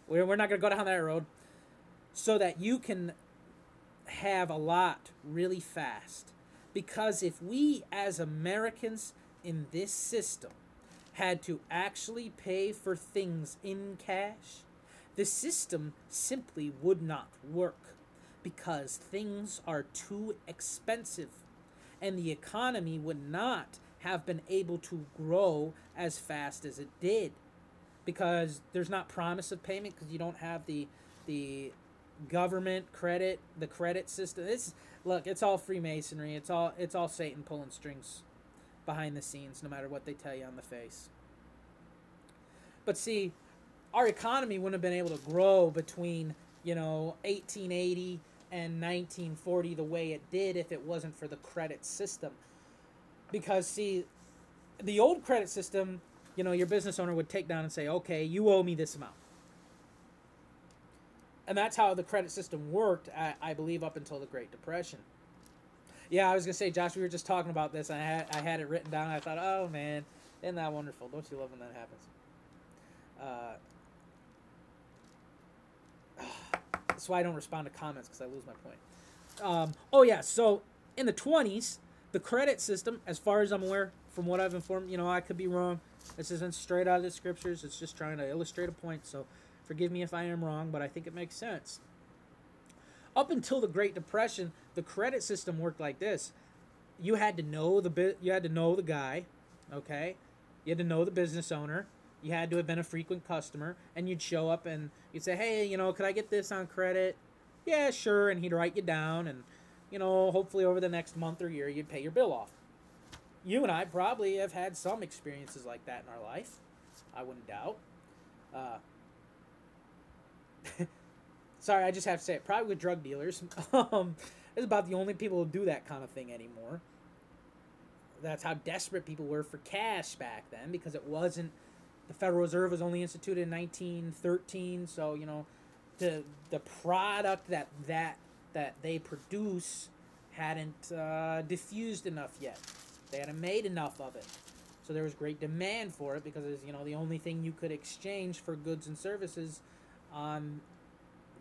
We're not going to go down that road. So that you can have a lot really fast. Because if we as Americans in this system had to actually pay for things in cash, the system simply would not work. Because things are too expensive. And the economy would not have been able to grow as fast as it did. Because there's not promise of payment, because you don't have the government credit, the credit system. Look, it's all Freemasonry. It's all Satan pulling strings behind the scenes, no matter what they tell you on the face. But see, our economy wouldn't have been able to grow between 1880 and 1940 the way it did if it wasn't for the credit system. Because see, the old credit system, your business owner would take down and say, okay, you owe me this amount. And that's how the credit system worked, I believe, up until the Great Depression. Yeah, I was going to say, Josh, we were just talking about this, and I had it written down, and I thought, oh, man, isn't that wonderful? Don't you love when that happens? That's why I don't respond to comments, because I lose my point. Oh, yeah, so in the 20s, the credit system, as far as I'm aware, from what I've informed, I could be wrong. This isn't straight out of the scriptures. It's just trying to illustrate a point, so forgive me if I am wrong, but I think it makes sense. Up until the Great Depression, the credit system worked like this. You had to know the guy, okay? You had to know the business owner. You had to have been a frequent customer, and you'd show up and you'd say, hey, could I get this on credit? Yeah, sure, and he'd write you down, and, hopefully over the next month or year, you'd pay your bill off. You and I probably have had some experiences like that in our life. I wouldn't doubt. Sorry, I just have to say it. Probably with drug dealers. It's about the only people who do that kind of thing anymore. That's how desperate people were for cash back then, because it wasn't. The Federal Reserve was only instituted in 1913, so the product that they produce hadn't diffused enough yet. They hadn't made enough of it. So there was great demand for it because it's, the only thing you could exchange for goods and services on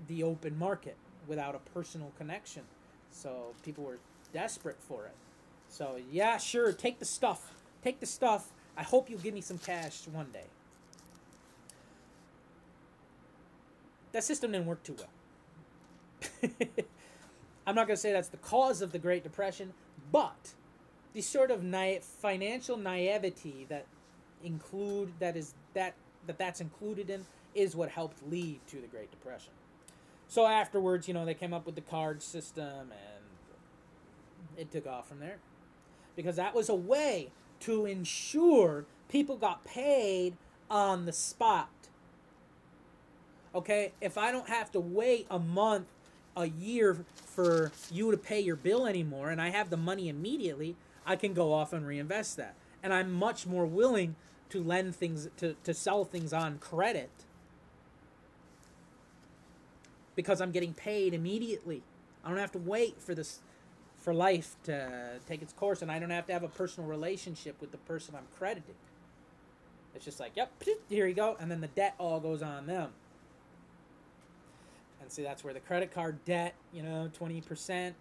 the open market without a personal connection. So people were desperate for it. So, yeah, sure, take the stuff. Take the stuff. I hope you'll give me some cash one day. That system didn't work too well. I'm not going to say that's the cause of the Great Depression, but the sort of financial naivety that's included in is what helped lead to the Great Depression. So afterwards, they came up with the card system, and it took off from there. Because that was a way to ensure people got paid on the spot. Okay, if I don't have to wait a month, a year for you to pay your bill anymore, and I have the money immediately, I can go off and reinvest that. And I'm much more willing to lend things, to sell things on credit, because I'm getting paid immediately. I don't have to wait for this, for life to take its course, and I don't have to have a personal relationship with the person I'm crediting. It's just like, yep, here you go, and then the debt all goes on them. And see, that's where the credit card debt, 20%,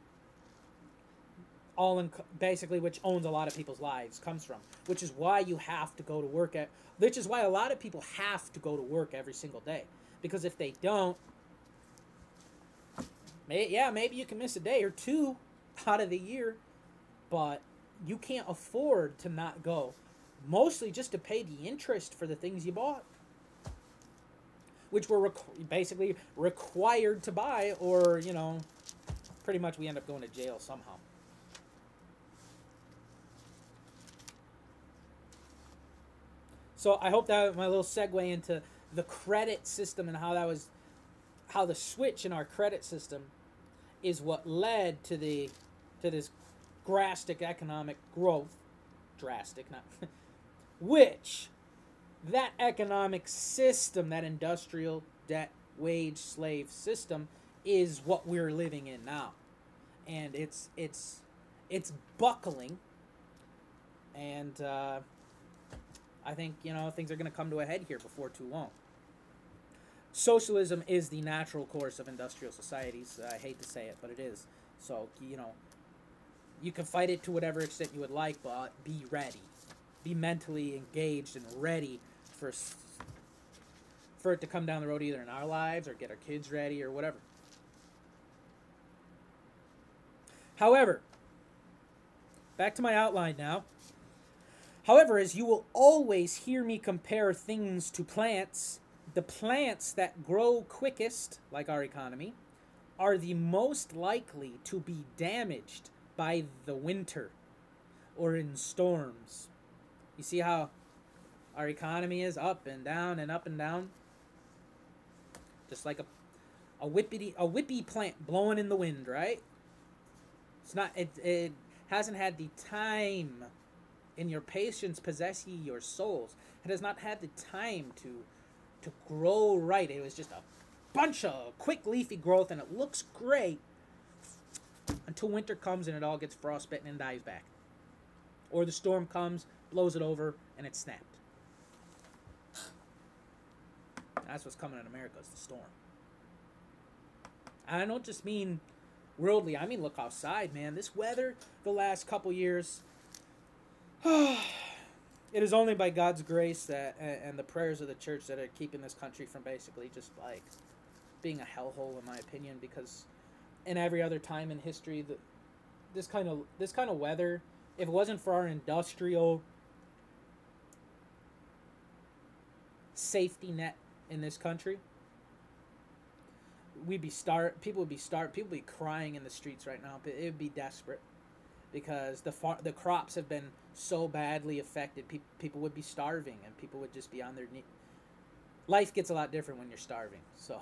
all in, basically, which owns a lot of people's lives, comes from. Which is why you have to go to work which is why a lot of people have to go to work every single day. Because if they don't, maybe you can miss a day or two out of the year, but you can't afford to not go. Mostly just to pay the interest for the things you bought, which we're basically required to buy, or, pretty much we end up going to jail somehow. So I hope that my little segue into the credit system and how the switch in our credit system is what led to this drastic economic growth. Drastic, not which that economic system, that industrial debt wage slave system, is what we're living in now, and it's buckling, and I think things are going to come to a head here before too long. Socialism is the natural course of industrial societies. I hate to say it, but it is. So you can fight it to whatever extent you would like, but be ready. Be mentally engaged and ready for it to come down the road, either in our lives or get our kids ready or whatever. However, back to my outline now. However, as you will always hear me compare things to plants, the plants that grow quickest, like our economy, are the most likely to be damaged by the winter or in storms. You see how our economy is up and down and up and down? Just like a whippy plant blowing in the wind, right? It's not, it hasn't had the time in your patience possess ye your souls. It has not had the time to grow right. It was just a bunch of quick leafy growth, and it looks great until winter comes and it all gets frostbitten and dies back. Or the storm comes, blows it over, and it's snapped. That's what's coming in America, is the storm. And I don't just mean worldly. I mean, look outside, man. This weather the last couple years, it is only by God's grace that and the prayers of the church that are keeping this country from basically just like being a hellhole, in my opinion. Because in every other time in history, this kind of weather, if it wasn't for our industrial safety net in this country, people would be crying in the streets right now. It would be desperate, because the crops have been so badly affected. People would be starving, and people would just be on their knees. Life gets a lot different when you're starving. So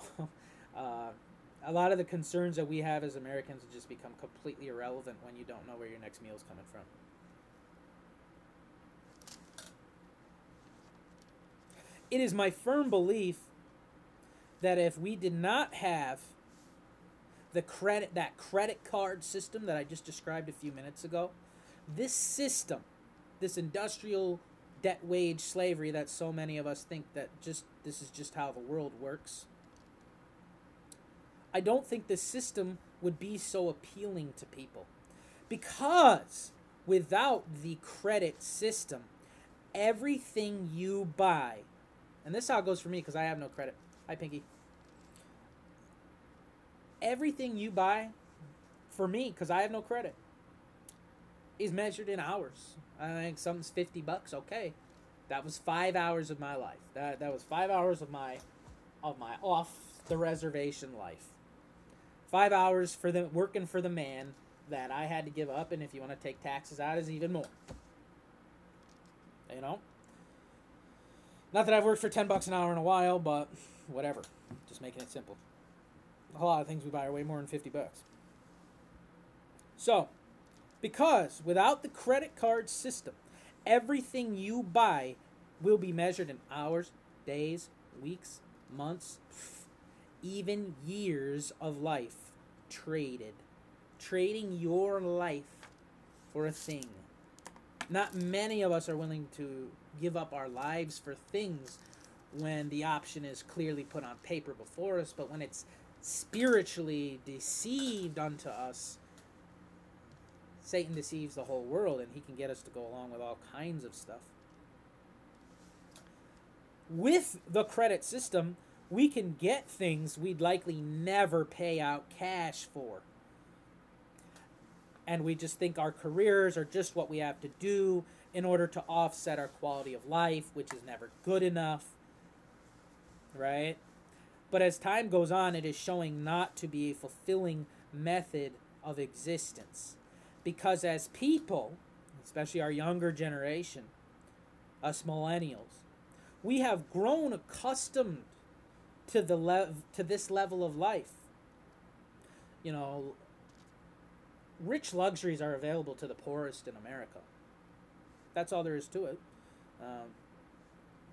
a lot of the concerns that we have as Americans would just become completely irrelevant when you don't know where your next meal is coming from. It is my firm belief that if we did not have that credit card system that I just described a few minutes ago, this system, this industrial debt wage slavery that so many of us think that this is just how the world works, I don't think this system would be so appealing to people. Because without the credit system, everything you buy, and this is how it goes for me because I have no credit. Hi, Pinky. Everything you buy, for me, because I have no credit, is measured in hours. I think something's $50. Okay, that was 5 hours of my life. That was 5 hours of my off the reservation life. 5 hours for working for the man that I had to give up, and if you want to take taxes out, is even more. You know. Not that I've worked for $10 an hour in a while, but whatever. Just making it simple. A lot of things we buy are way more than $50. So, because without the credit card system, everything you buy will be measured in hours, days, weeks, months, even years of life traded. Trading your life for a thing. Not many of us are willing to give up our lives for things when the option is clearly put on paper before us, but when it's spiritually deceived unto us, Satan deceives the whole world, and he can get us to go along with all kinds of stuff. With the credit system, we can get things we'd likely never pay out cash for. And we just think our careers are just what we have to do in order to offset our quality of life, which is never good enough, right? But as time goes on, it is showing not to be a fulfilling method of existence. Because as people, especially our younger generation, us millennials, we have grown accustomed to this level of life. You know, rich luxuries are available to the poorest in America. That's all there is to it.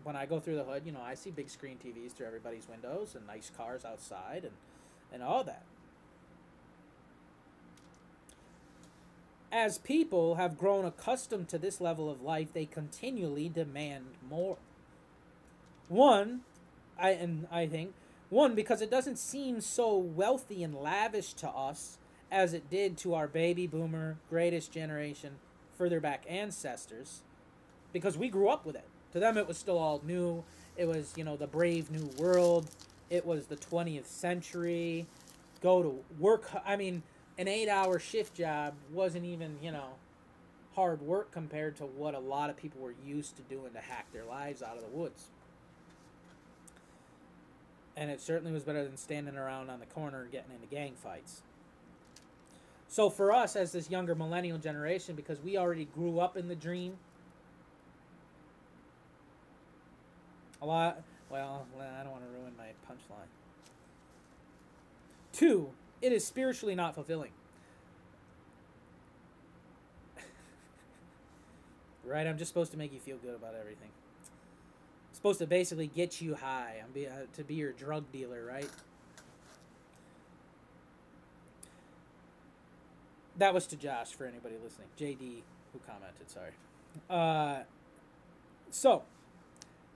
When I go through the hood, you know, I see big screen TVs through everybody's windows and nice cars outside and all that. As people have grown accustomed to this level of life, they continually demand more. I think, because it doesn't seem so wealthy and lavish to us as it did to our baby boomer, greatest generation, further back ancestors, because we grew up with it. To them, it was still all new. It was, you know, the brave new world. It was the 20th century. Go to work. I mean, an 8-hour shift job wasn't even, you know, hard work compared to what a lot of people were used to doing to hack their lives out of the woods. And it certainly was better than standing around on the corner and getting into gang fights. So for us, as this younger millennial generation, because we already grew up in the dream, I don't want to ruin my punchline. 2, it is spiritually not fulfilling. Right? I'm just supposed to make you feel good about everything. I'm supposed to basically get you high. To be your drug dealer, right? That was to Josh, for anybody listening. JD, who commented, sorry. So,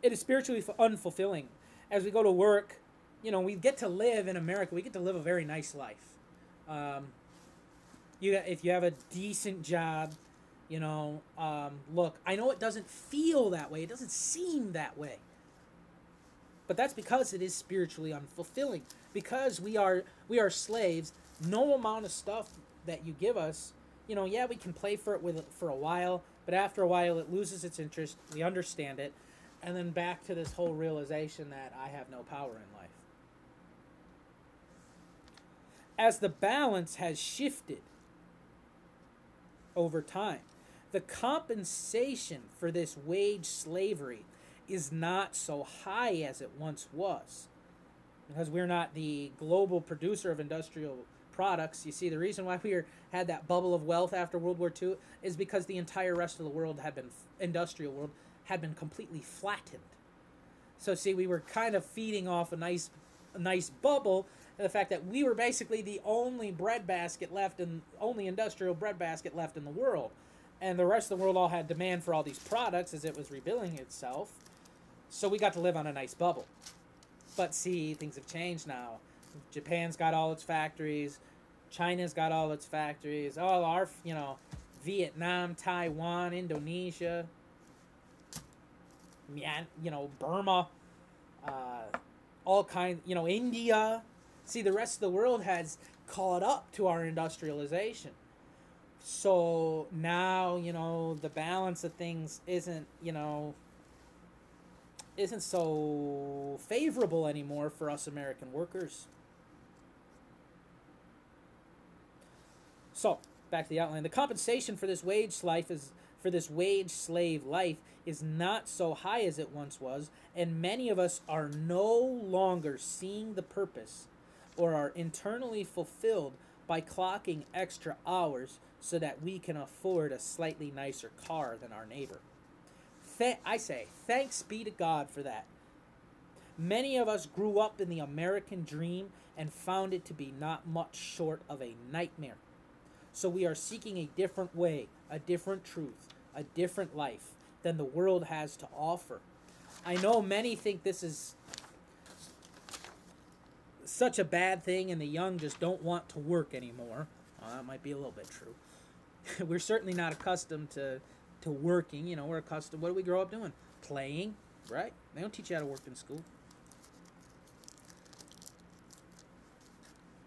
it is spiritually unfulfilling. As we go to work, you know, we get to live in America. We get to live a very nice life. If you have a decent job, you know, look, I know it doesn't feel that way. It doesn't seem that way. But that's because it is spiritually unfulfilling. Because we are slaves. No amount of stuff that you give us, you know, yeah, we can play for it for a while, but after a while it loses its interest. We understand it. And then back to this whole realization that I have no power in life. As the balance has shifted over time, the compensation for this wage slavery is not so high as it once was. Because we're not the global producer of industrial products. You see, the reason why we had that bubble of wealth after World War II is because the entire rest of the world industrial world had been completely flattened. So see, we were kind of feeding off a nice bubble, and the fact that we were basically the only only industrial breadbasket left in the world. And the rest of the world all had demand for all these products as it was rebuilding itself. So we got to live on a nice bubble. But see, things have changed now. Japan's got all its factories. China's got all its factories. All our, you know, Vietnam, Taiwan, Indonesia, you know, Burma, all kinds, you know, India. See, the rest of the world has caught up to our industrialization. So now, you know, the balance of things isn't so favorable anymore for us American workers. So, back to the outline. The compensation for this wage life is for this wage slave life is not so high as it once was, and many of us are no longer seeing the purpose or are internally fulfilled by clocking extra hours so that we can afford a slightly nicer car than our neighbor. I say, thanks be to God for that. Many of us grew up in the American dream and found it to be not much short of a nightmare. So we are seeking a different way, a different truth, a different life than the world has to offer. I know many think this is such a bad thing and the young just don't want to work anymore. Well, that might be a little bit true. We're certainly not accustomed to working. You know, we're accustomed, what do we grow up doing? Playing, right? They don't teach you how to work in school.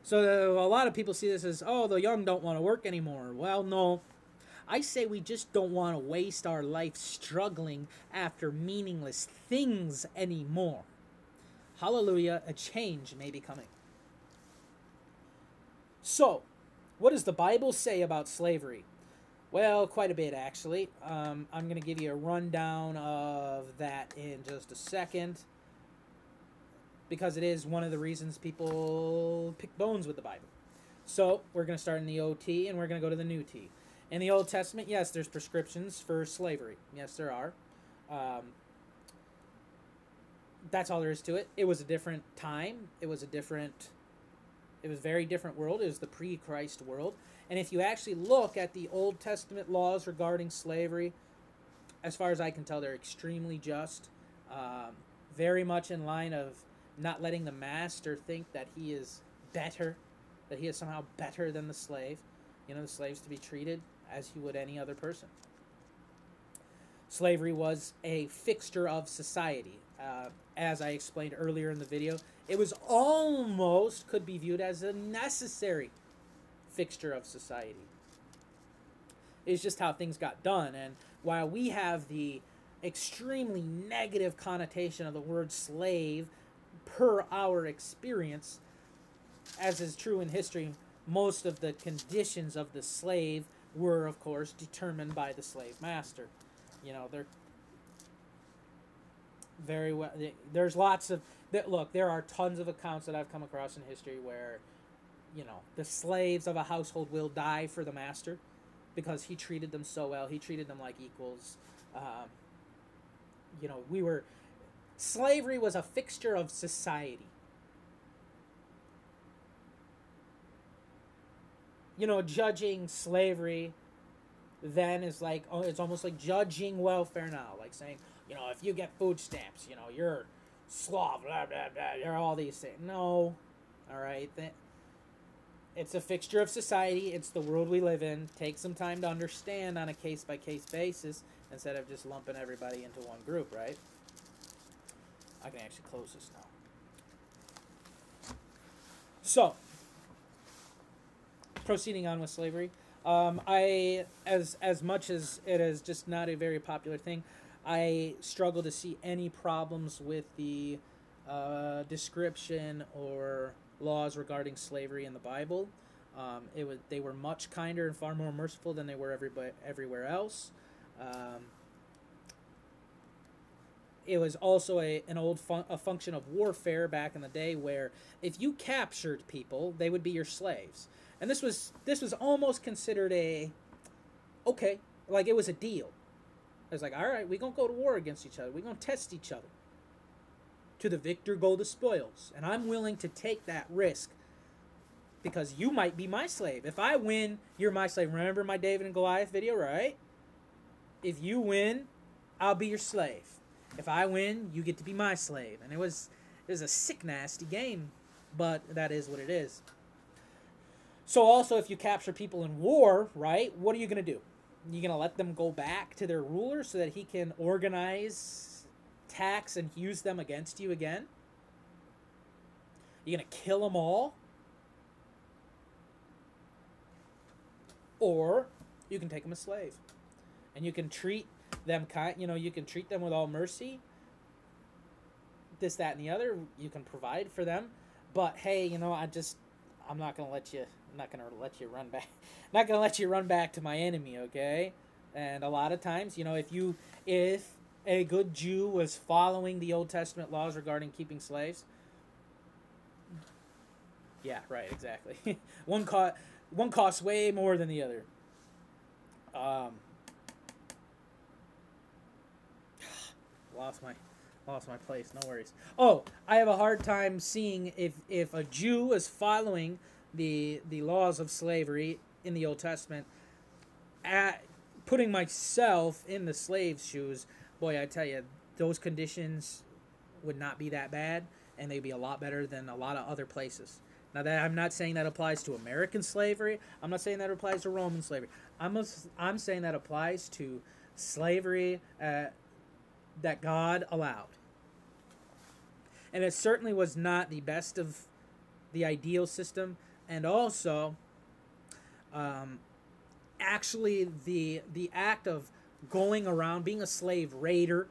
So a lot of people see this as, oh, the young don't want to work anymore. Well, no. I say we just don't want to waste our life struggling after meaningless things anymore. Hallelujah, a change may be coming. So, what does the Bible say about slavery? Well, quite a bit, actually. I'm going to give you a rundown of that in just a second, because it is one of the reasons people pick bones with the Bible. So, we're going to start in the OT, and we're going to go to the New T. In the Old Testament, yes, there's prescriptions for slavery. Yes, there are. That's all there is to it. It was a different time. It was a very different world. It was the pre-Christ world. And if you actually look at the Old Testament laws regarding slavery, as far as I can tell, they're extremely just. Very much in line of not letting the master think that he is better, that he is somehow better than the slave. You know, the slave's to be treated as you would any other person. Slavery was a fixture of society. As I explained earlier in the video, it was almost could be viewed as a necessary fixture of society. It's just how things got done. And while we have the extremely negative connotation of the word slave per our experience, as is true in history, most of the conditions of the slave were, of course, determined by the slave master. You know, they're very well. There's lots of look. There are tons of accounts that I've come across in history where, you know, the slaves of a household will die for the master because he treated them so well. He treated them like equals. You know, slavery was a fixture of society. You know, judging slavery then is like, oh, it's almost like judging welfare now, like saying, you know, if you get food stamps, you know, you're Slav, blah, blah, blah, you're all these things. No, all right, it's a fixture of society. It's the world we live in. Take some time to understand on a case-by-case basis instead of just lumping everybody into one group, right? I can actually close this now. So, proceeding on with slavery, as much as it is just not a very popular thing, I struggle to see any problems with the description or laws regarding slavery in the Bible. They were much kinder and far more merciful than they were everywhere else. It was also a function of warfare back in the day, where if you captured people, they would be your slaves. And this was almost considered okay, like it was a deal. It was like, all right, we're going to go to war against each other. We're going to test each other. To the victor go the spoils. And I'm willing to take that risk because you might be my slave. If I win, you're my slave. Remember my David and Goliath video, right? If you win, I'll be your slave. If I win, you get to be my slave. And it was a sick, nasty game, but that is what it is. So also, if you capture people in war, right, what are you going to do? You're going to let them go back to their ruler so that he can organize, tax, and use them against you again? You're going to kill them all? Or you can take them as slave. And you can treat them you can treat them with all mercy. This, that, and the other. You can provide for them. But hey, you know, I'm not going to let you run back. Not going to let you run back to my enemy, okay? And a lot of times, you know, if a good Jew was following the Old Testament laws regarding keeping slaves, yeah, right, exactly. one costs way more than the other. Um, lost my place. No worries. Oh, I have a hard time seeing if a Jew is following the laws of slavery in the Old Testament, putting myself in the slave's shoes. Boy, I tell you, those conditions would not be that bad, and they'd be a lot better than a lot of other places. Now, that I'm not saying that applies to American slavery. I'm not saying that applies to Roman slavery. I'm saying that applies to slavery that God allowed. And it certainly was not the best of the ideal system. And also, actually, the act of going around, being a slave raider,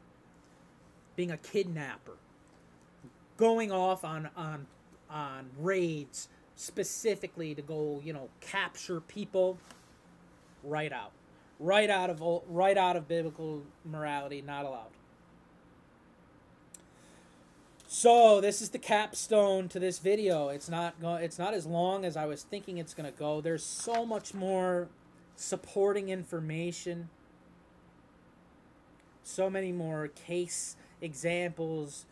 being a kidnapper, going off on raids specifically to go, you know, capture people, right out of biblical morality, not allowed. So this is the capstone to this video. It's not as long as I was thinking it's gonna go. There's so much more supporting information, so many more case examples,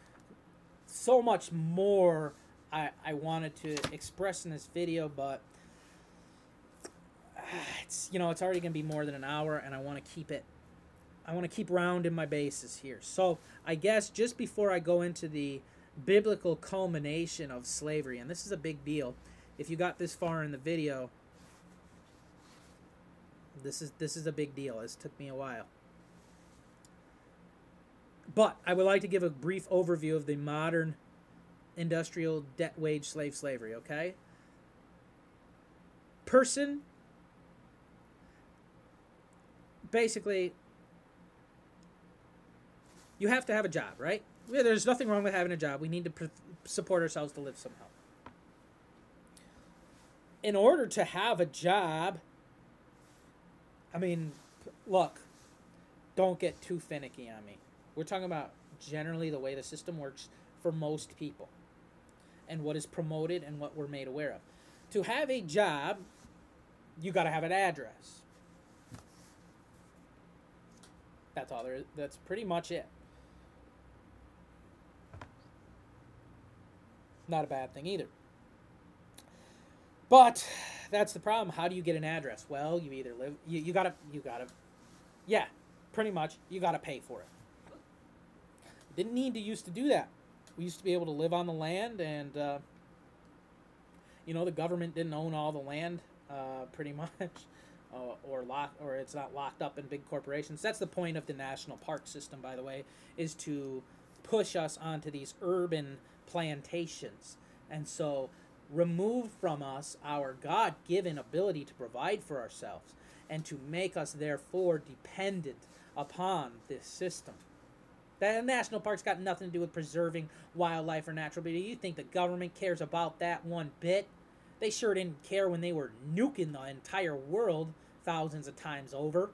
so much more I wanted to express in this video, but it's, you know, it's already gonna be more than an hour, and I want to keep rounding my bases here. So I guess just before I go into the biblical culmination of slavery, and this is a big deal. If you got this far in the video, this is a big deal. This took me a while. But I would like to give a brief overview of the modern industrial debt wage slave slavery, okay? Person, basically, you have to have a job, right? There's nothing wrong with having a job. We need to support ourselves to live somehow. In order to have a job, I mean, look, don't get too finicky on me. We're talking about generally the way the system works for most people and what is promoted and what we're made aware of. To have a job, you got to have an address. That's all there is. That's pretty much it. Not a bad thing either. But that's the problem. How do you get an address? Well, you either live, you gotta, yeah, pretty much, you gotta pay for it. Didn't need to used to do that. We used to be able to live on the land, and you know, the government didn't own all the land, pretty much, or it's not locked up in big corporations. That's the point of the national park system, by the way, is to push us onto these urban plantations, and so remove from us our God-given ability to provide for ourselves and to make us therefore dependent upon this system. The national parks got nothing to do with preserving wildlife or natural beauty. You think the government cares about that one bit? They sure didn't care when they were nuking the entire world thousands of times over.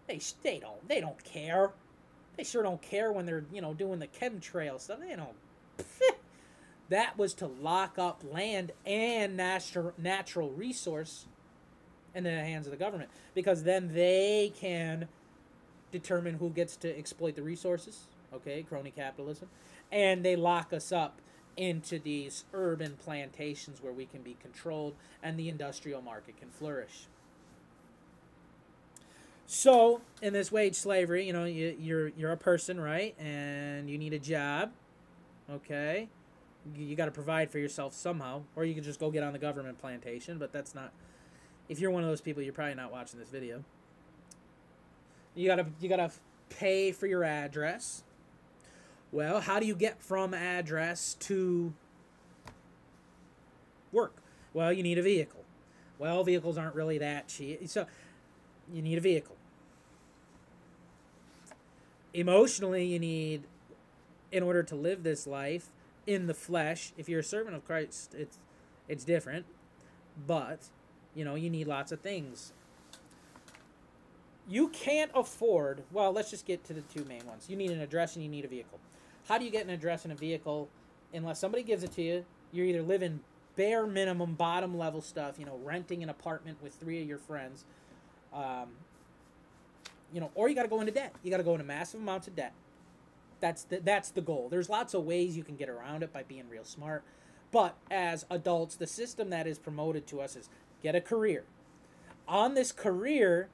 They don't care. They sure don't care when they're, you know, doing the chemtrail stuff. They don't. That was to lock up land and natural resource in the hands of the government, because then they can determine who gets to exploit the resources, okay, crony capitalism, and they lock us up into these urban plantations where we can be controlled and the industrial market can flourish. So, in this wage slavery, you know, you're a person, right, and you need a job, okay? You got to provide for yourself somehow, or you can just go get on the government plantation, but that's not, if you're one of those people, you're probably not watching this video. You gotta pay for your address. Well, how do you get from address to work? Well, you need a vehicle. Well, vehicles aren't really that cheap, so you need a vehicle. Emotionally, you need, in order to live this life in the flesh, if you're a servant of Christ, it's different, but, you know, you need lots of things. You can't afford, well, let's just get to the two main ones. You need an address and you need a vehicle. How do you get an address and a vehicle unless somebody gives it to you? You're either living bare minimum, bottom level stuff, you know, renting an apartment with 3 of your friends, you know, or you got to go into debt. You got to go into massive amounts of debt. That's the goal. There's lots of ways you can get around it by being real smart. But as adults, the system that is promoted to us is get a career. On this career,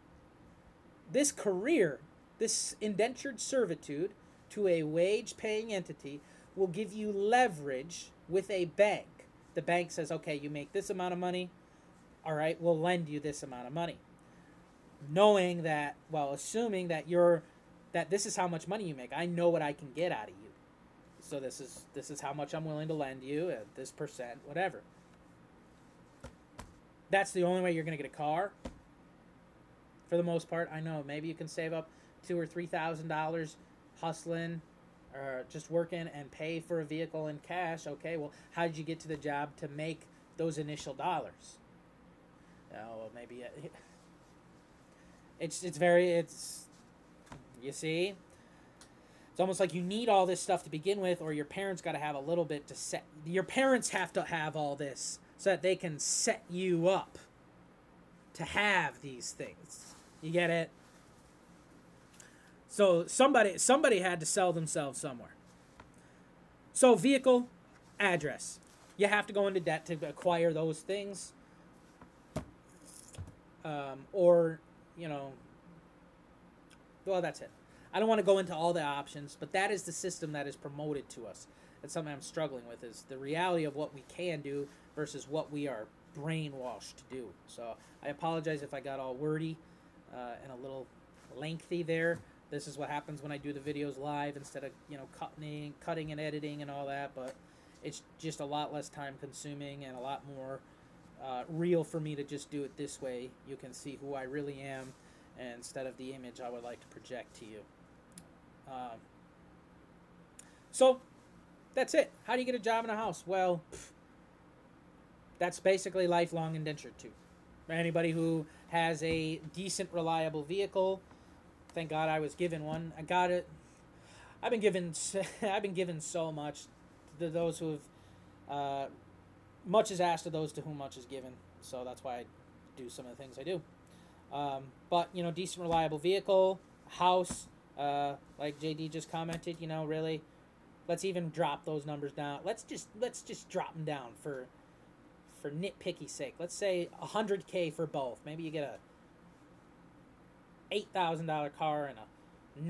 this indentured servitude to a wage-paying entity will give you leverage with a bank. The bank says, okay, you make this amount of money. All right, we'll lend you this amount of money. Knowing that, well, assuming that that this is how much money you make. I know what I can get out of you. So this is how much I'm willing to lend you at this percent, whatever. That's the only way you're going to get a car. For the most part, I know maybe you can save up $2,000 or $3,000 hustling or just working and pay for a vehicle in cash. Okay, well, how did you get to the job to make those initial dollars? Oh, well, maybe it's you see, it's almost like you need all this stuff to begin with, or your parents got to have a little bit to set. Your parents have to have all this so that they can set you up to have these things. You get it? So somebody had to sell themselves somewhere. So vehicle, address. You have to go into debt to acquire those things. Or, you know, well, that's it. I don't want to go into all the options, but that is the system that is promoted to us. That's something I'm struggling with, is the reality of what we can do versus what we are brainwashed to do. So I apologize if I got all wordy and a little lengthy there. This is what happens when I do the videos live instead of, you know, cutting and editing and all that, but it's just a lot less time consuming and a lot more real for me to just do it this way. You can see who I really am instead of the image I would like to project to you. So that's it. How do you get a job in a house? Well, that's basically lifelong indentured to. Anybody who has a decent, reliable vehicle, thank God I was given one. I got it. I've been given so much to those who have. Much is asked of those to whom much is given. So that's why I do some of the things I do. But, you know, decent, reliable vehicle, house, like JD just commented, you know, really, let's even drop those numbers down. Let's just drop them down for nitpicky sake. Let's say $100K for both. Maybe you get a $8,000 car and a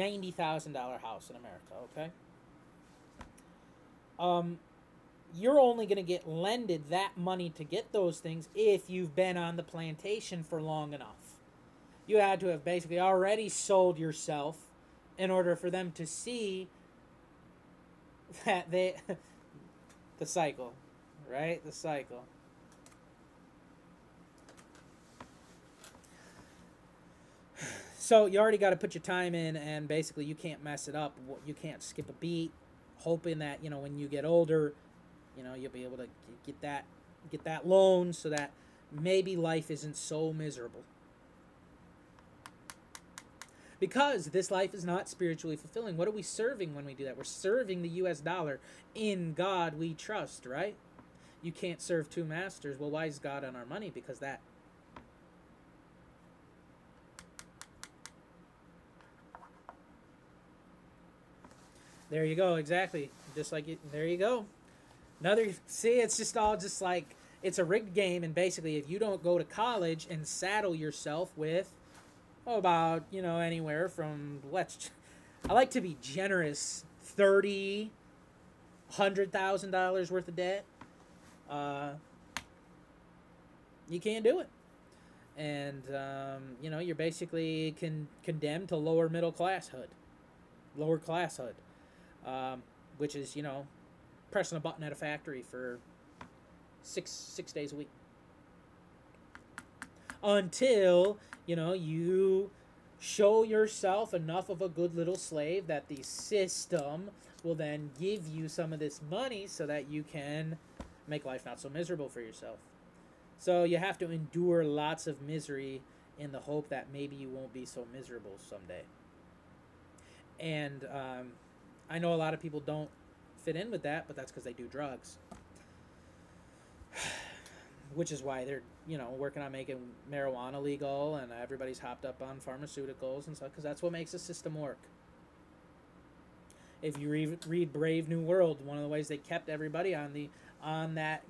$90,000 house in America, okay? You're only going to get lended that money to get those things if you've been on the plantation for long enough. You had to have basically already sold yourself in order for them to see that the cycle, right? The cycle. So you already got to put your time in, and basically you can't mess it up. You can't skip a beat, hoping that, you know, when you get older, you know, you'll be able to get that loan so that maybe life isn't so miserable. Because this life is not spiritually fulfilling. What are we serving when we do that? We're serving the US dollar. In God we trust, right? You can't serve two masters. Well, why is God on our money? Because that. There you go, exactly. Just like it, there you go. See, it's just all just like, it's a rigged game, and basically if you don't go to college and saddle yourself with, about, you know, anywhere from, I like to be generous, $30,000, $100,000 worth of debt, you can't do it. And, you know, you're basically condemned to lower classhood, which is, you know, pressing a button at a factory for six days a week. Until, you know, you show yourself enough of a good little slave that the system will then give you some of this money so that you can make life not so miserable for yourself. So you have to endure lots of misery in the hope that maybe you won't be so miserable someday. And I know a lot of people don't fit in with that, but that's because they do drugs. Which is why they're, working on making marijuana legal, and everybody's hopped up on pharmaceuticals and stuff, because that's what makes the system work. If you read Brave New World, one of the ways they kept everybody on that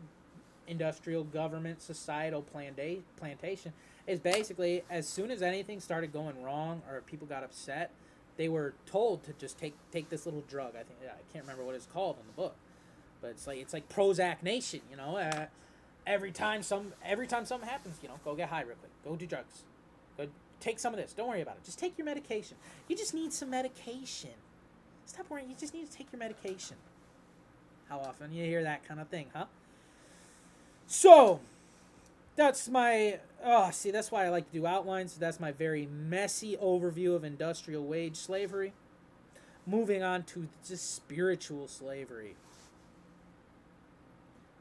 industrial government societal plantation is basically, as soon as anything started going wrong or people got upset, they were told to just take this little drug. I can't remember what it's called in the book, but it's like Prozac Nation. Every time something happens, go get high real quick. Go do drugs. Go take some of this. Don't worry about it. Just take your medication. You just need some medication. Stop worrying. You just need to take your medication. How often you hear that kind of thing, huh? So, that's my... that's why I like to do outlines. That's my very messy overview of industrial wage slavery. Moving on to just spiritual slavery.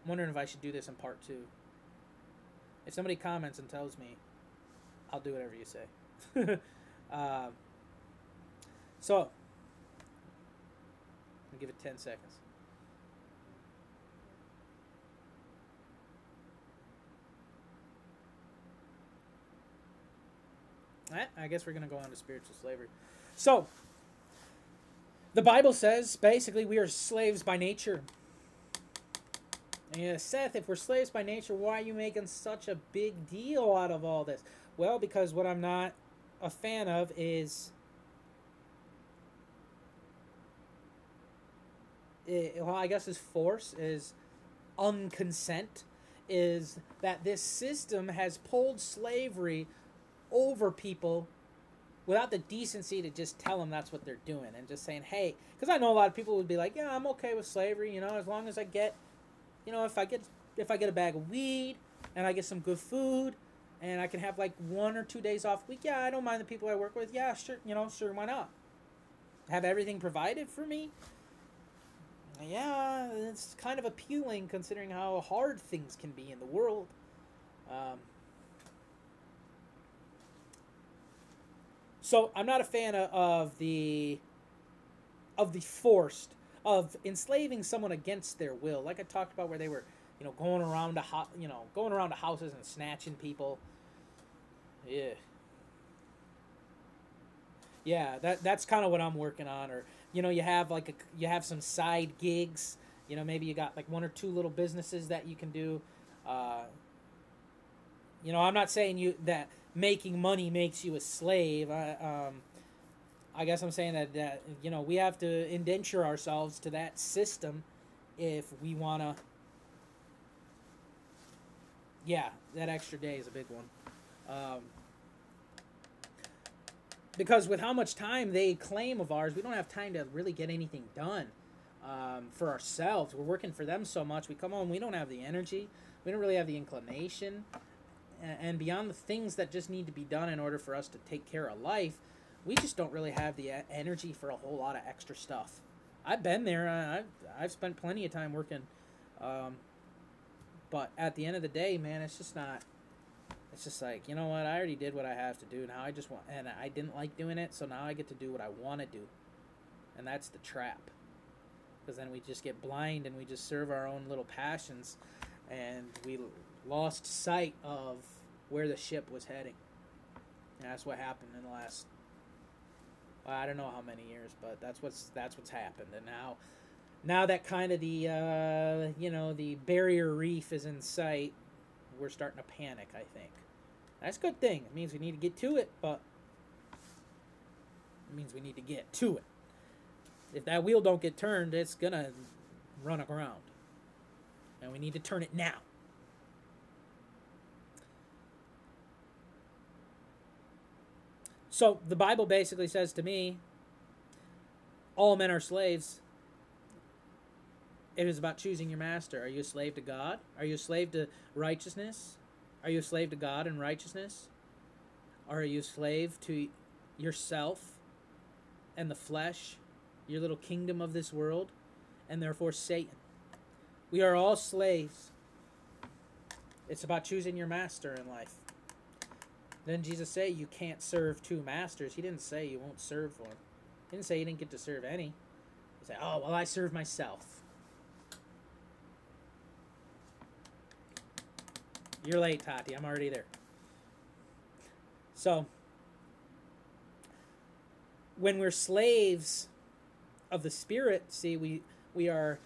I'm wondering if I should do this in part 2. If somebody comments and tells me, I'll do whatever you say. So... give it 10 seconds. Alright, I guess we're going to go on to spiritual slavery. So, the Bible says, basically, we are slaves by nature. And Seth, if we're slaves by nature, why are you making such a big deal out of all this? Well, because what I'm not a fan of is... I guess his force is unconsent, is that this system has pulled slavery over people without the decency to just tell them that's what they're doing and just saying, hey, because I know a lot of people would be like, yeah, I'm okay with slavery, as long as I get, if I get a bag of weed and I get some good food and I can have like 1 or 2 days off a week, yeah, I don't mind the people I work with, yeah, sure, sure, why not? Have everything provided for me? Yeah, it's kind of appealing considering how hard things can be in the world. So I'm not a fan of the forced, of enslaving someone against their will, like I talked about, where they were, going around to houses and snatching people. Yeah, that's kind of what I'm working on. Or you have some side gigs. Maybe you got like 1 or 2 little businesses that you can do. I'm not saying that making money makes you a slave. I guess I'm saying that we have to indenture ourselves to that system if we want to. Yeah, that extra day is a big one. Because with how much time they claim of ours, we don't have time to really get anything done for ourselves. We're working for them so much. We come home, we don't have the energy. We don't really have the inclination. And beyond the things that just need to be done in order for us to take care of life, we just don't really have the energy for a whole lot of extra stuff. I've been there. I've spent plenty of time working. But at the end of the day, man, it's just not... It's just like, you know what, I already did what I have to do. Now I just want, and I didn't like doing it, so now I get to do what I want to do. And that's the trap. Because then we just get blind and we just serve our own little passions, and we lost sight of where the ship was heading. And that's what happened in the last, I don't know how many years, but that's what's happened. And now that kind of the barrier reef is in sight, we're starting to panic, I think. That's a good thing. It means we need to get to it, but it means we need to get to it. If that wheel don't get turned, it's going to run aground. And we need to turn it now. So the Bible basically says to me, all men are slaves. It is about choosing your master. Are you a slave to God? Are you a slave to righteousness? Are you a slave to God and righteousness? Or are you a slave to yourself and the flesh, your little kingdom of this world, and therefore Satan? We are all slaves. It's about choosing your master in life. Then Jesus say you can't serve two masters. He didn't say you won't serve one. He didn't say you didn't get to serve any. He said, oh, well, I serve myself. You're late, Tati. I'm already there. So, when we're slaves of the Spirit, see, we are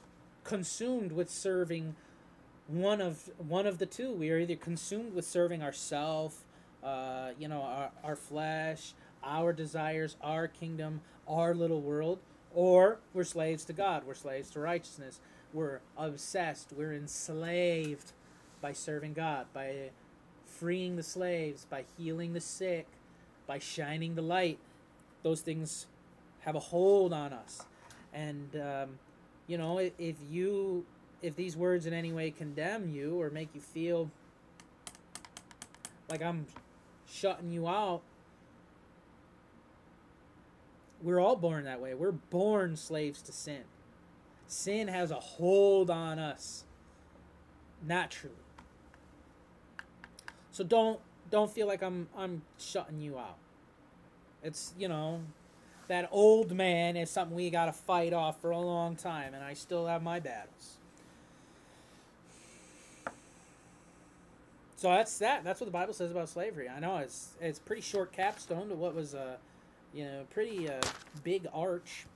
consumed with serving one of the two. We are either consumed with serving ourself, our flesh, our desires, our kingdom, our little world, or we're slaves to God. We're slaves to righteousness. We're obsessed. We're enslaved by serving God, by freeing the slaves, by healing the sick, by shining the light. Those things have a hold on us. And, if these words in any way condemn you or make you feel like I'm shutting you out, we're all born that way. We're born slaves to sin. Sin has a hold on us naturally. So don't feel like I'm shutting you out. It's, that old man is something we got to fight off for a long time, and I still have my battles. So that's that. That's what the Bible says about slavery. I know it's pretty short capstone to what was a pretty big arch.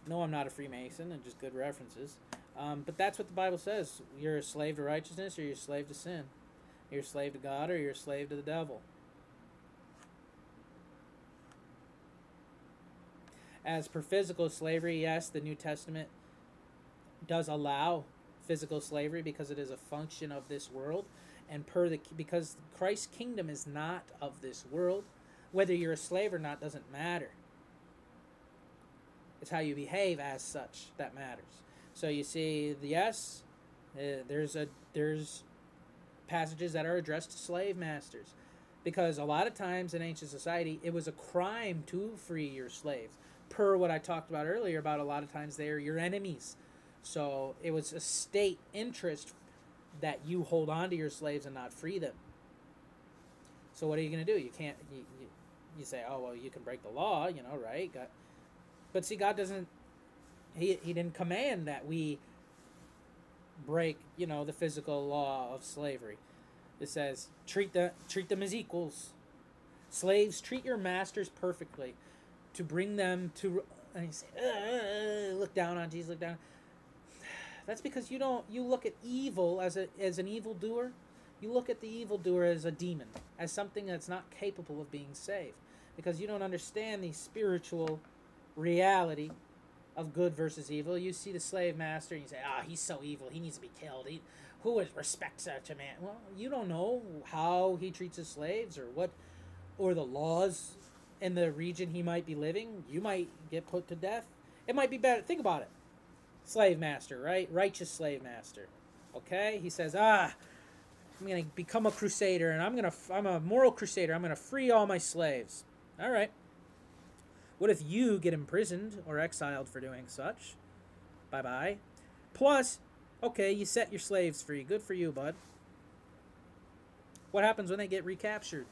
No, I'm not a Freemason, and just good references. But that's what the Bible says. You're a slave to righteousness, or you're a slave to sin. You're a slave to God, or you're a slave to the devil. As per physical slavery, yes, the New Testament does allow physical slavery because it is a function of this world, and because Christ's kingdom is not of this world, whether you're a slave or not doesn't matter. It's how you behave as such that matters. So you see, yes, there's passages that are addressed to slave masters, because a lot of times in ancient society it was a crime to free your slaves. Per what I talked about earlier, about a lot of times they're your enemies. So it was a state interest that you hold on to your slaves and not free them. So what are you going to do? You can't, you say, oh, well, you can break the law, right? But see, God doesn't, he didn't command that we break, the physical law of slavery. It says, treat them as equals. Slaves, treat your masters perfectly, to bring them to, and you say, look down on Jesus, look down. That's because you look at evil as an evildoer. You look at the evildoer as a demon, as something that's not capable of being saved, because you don't understand the spiritual reality of good versus evil. You see the slave master and you say, he's so evil, he needs to be killed. Who would respect such a man? Well, you don't know how he treats his slaves, or the laws in the region he might be living. You might get put to death. It might be better. Think about it. Slave master, right? Righteous slave master. Okay? He says, I'm going to become a crusader, and I'm a moral crusader. I'm going to free all my slaves. All right. What if you get imprisoned or exiled for doing such? Bye-bye. Plus, okay, you set your slaves free. Good for you, bud. What happens when they get recaptured?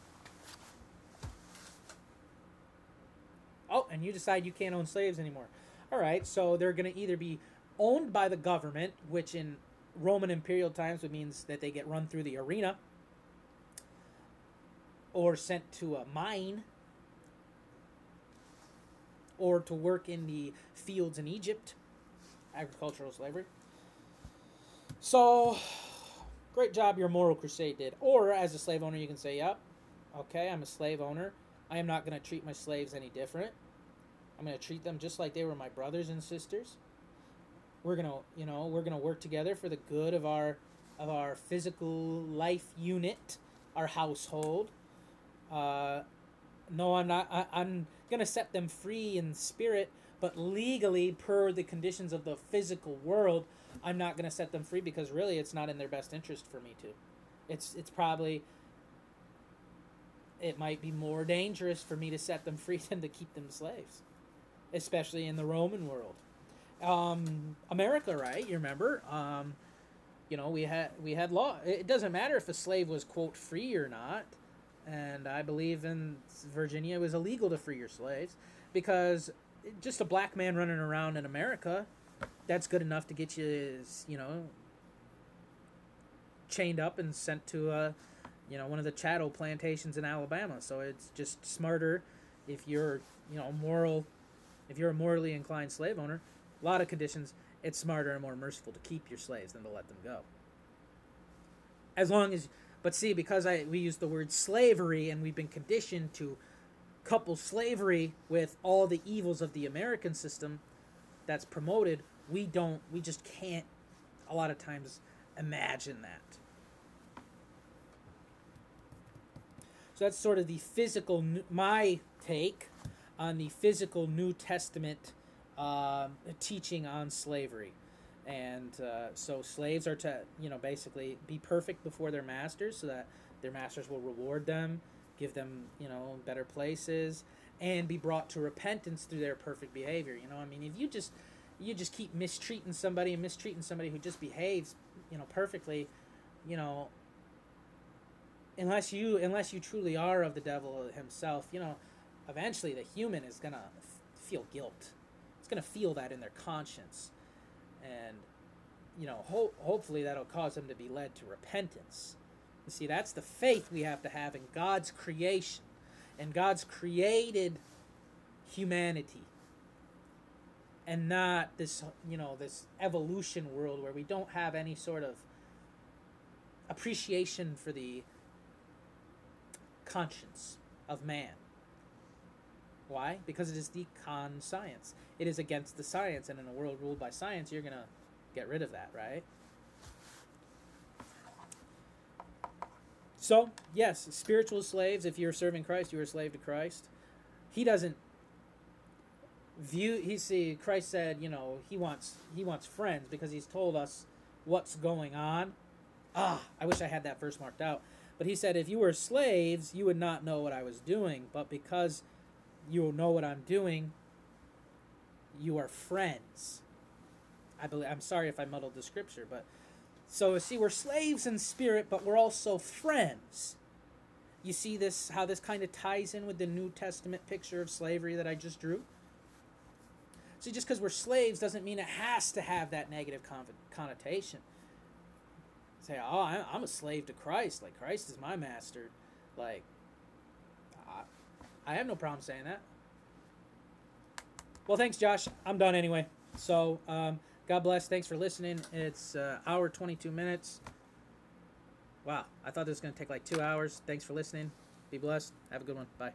Oh, and you decide you can't own slaves anymore. All right, so they're going to either be owned by the government, which in Roman imperial times would means that they get run through the arena, or sent to a mine, or to work in the fields in Egypt, agricultural slavery. So, great job your moral crusade did. Or, as a slave owner, you can say, yep, okay, I'm a slave owner. I am not going to treat my slaves any different. I'm going to treat them just like they were my brothers and sisters. We're going to work together for the good of our physical life unit, our household. No, I'm not. I'm going to set them free in spirit, but legally, per the conditions of the physical world, I'm not going to set them free, because really it's not in their best interest for me to. It's probably, it might be more dangerous for me to set them free than to keep them slaves, especially in the Roman world. America, right? You remember? You know, we had law. It doesn't matter if a slave was, quote, free or not. And I believe in Virginia it was illegal to free your slaves, because just a black man running around in America, that's good enough to get you, you know, chained up and sent to you know, one of the chattel plantations in Alabama. So it's just smarter if you're, you know, if you're a morally inclined slave owner, a lot of conditions, it's smarter and more merciful to keep your slaves than to let them go. As long as, but see, because we use the word slavery and we've been conditioned to couple slavery with all the evils of the American system that's promoted, we just can't a lot of times imagine that. So that's sort of the physical, my take on the physical New Testament teaching on slavery. And so slaves are to, you know, basically be perfect before their masters, so that their masters will reward them, give them, you know, better places, and be brought to repentance through their perfect behavior. You know, I mean, if you just keep mistreating somebody who just behaves, you know, perfectly, you know, unless you truly are of the devil himself, you know, eventually the human is gonna feel guilt. It's gonna feel that in their conscience, and you know, hopefully that'll cause them to be led to repentance. You see, that's the faith we have to have in God's creation, and God's created humanity, and not this, you know, this evolution world where we don't have any sort of appreciation for the conscience of man. Why? Because it is the con-science. It is against the science, and in a world ruled by science, you're going to get rid of that, right? So, yes, spiritual slaves, if you're serving Christ, you're a slave to Christ. He doesn't view, Christ said, you know, he wants friends, because he's told us what's going on. I wish I had that verse marked out. But he said, if you were slaves, you would not know what I was doing. But because you will know what I'm doing, you are friends. I'm sorry if I muddled the scripture, but so see, we're slaves in spirit, but we're also friends. You see this, how this kind of ties in with the New Testament picture of slavery that I just drew? See, just because we're slaves doesn't mean it has to have that negative connotation. Say, oh, I'm a slave to Christ. Like, Christ is my master. Like, I have no problem saying that. Well, thanks, Josh. I'm done anyway. So, God bless. Thanks for listening. It's hour 22 minutes. Wow. I thought this was going to take like 2 hours. Thanks for listening. Be blessed. Have a good one. Bye.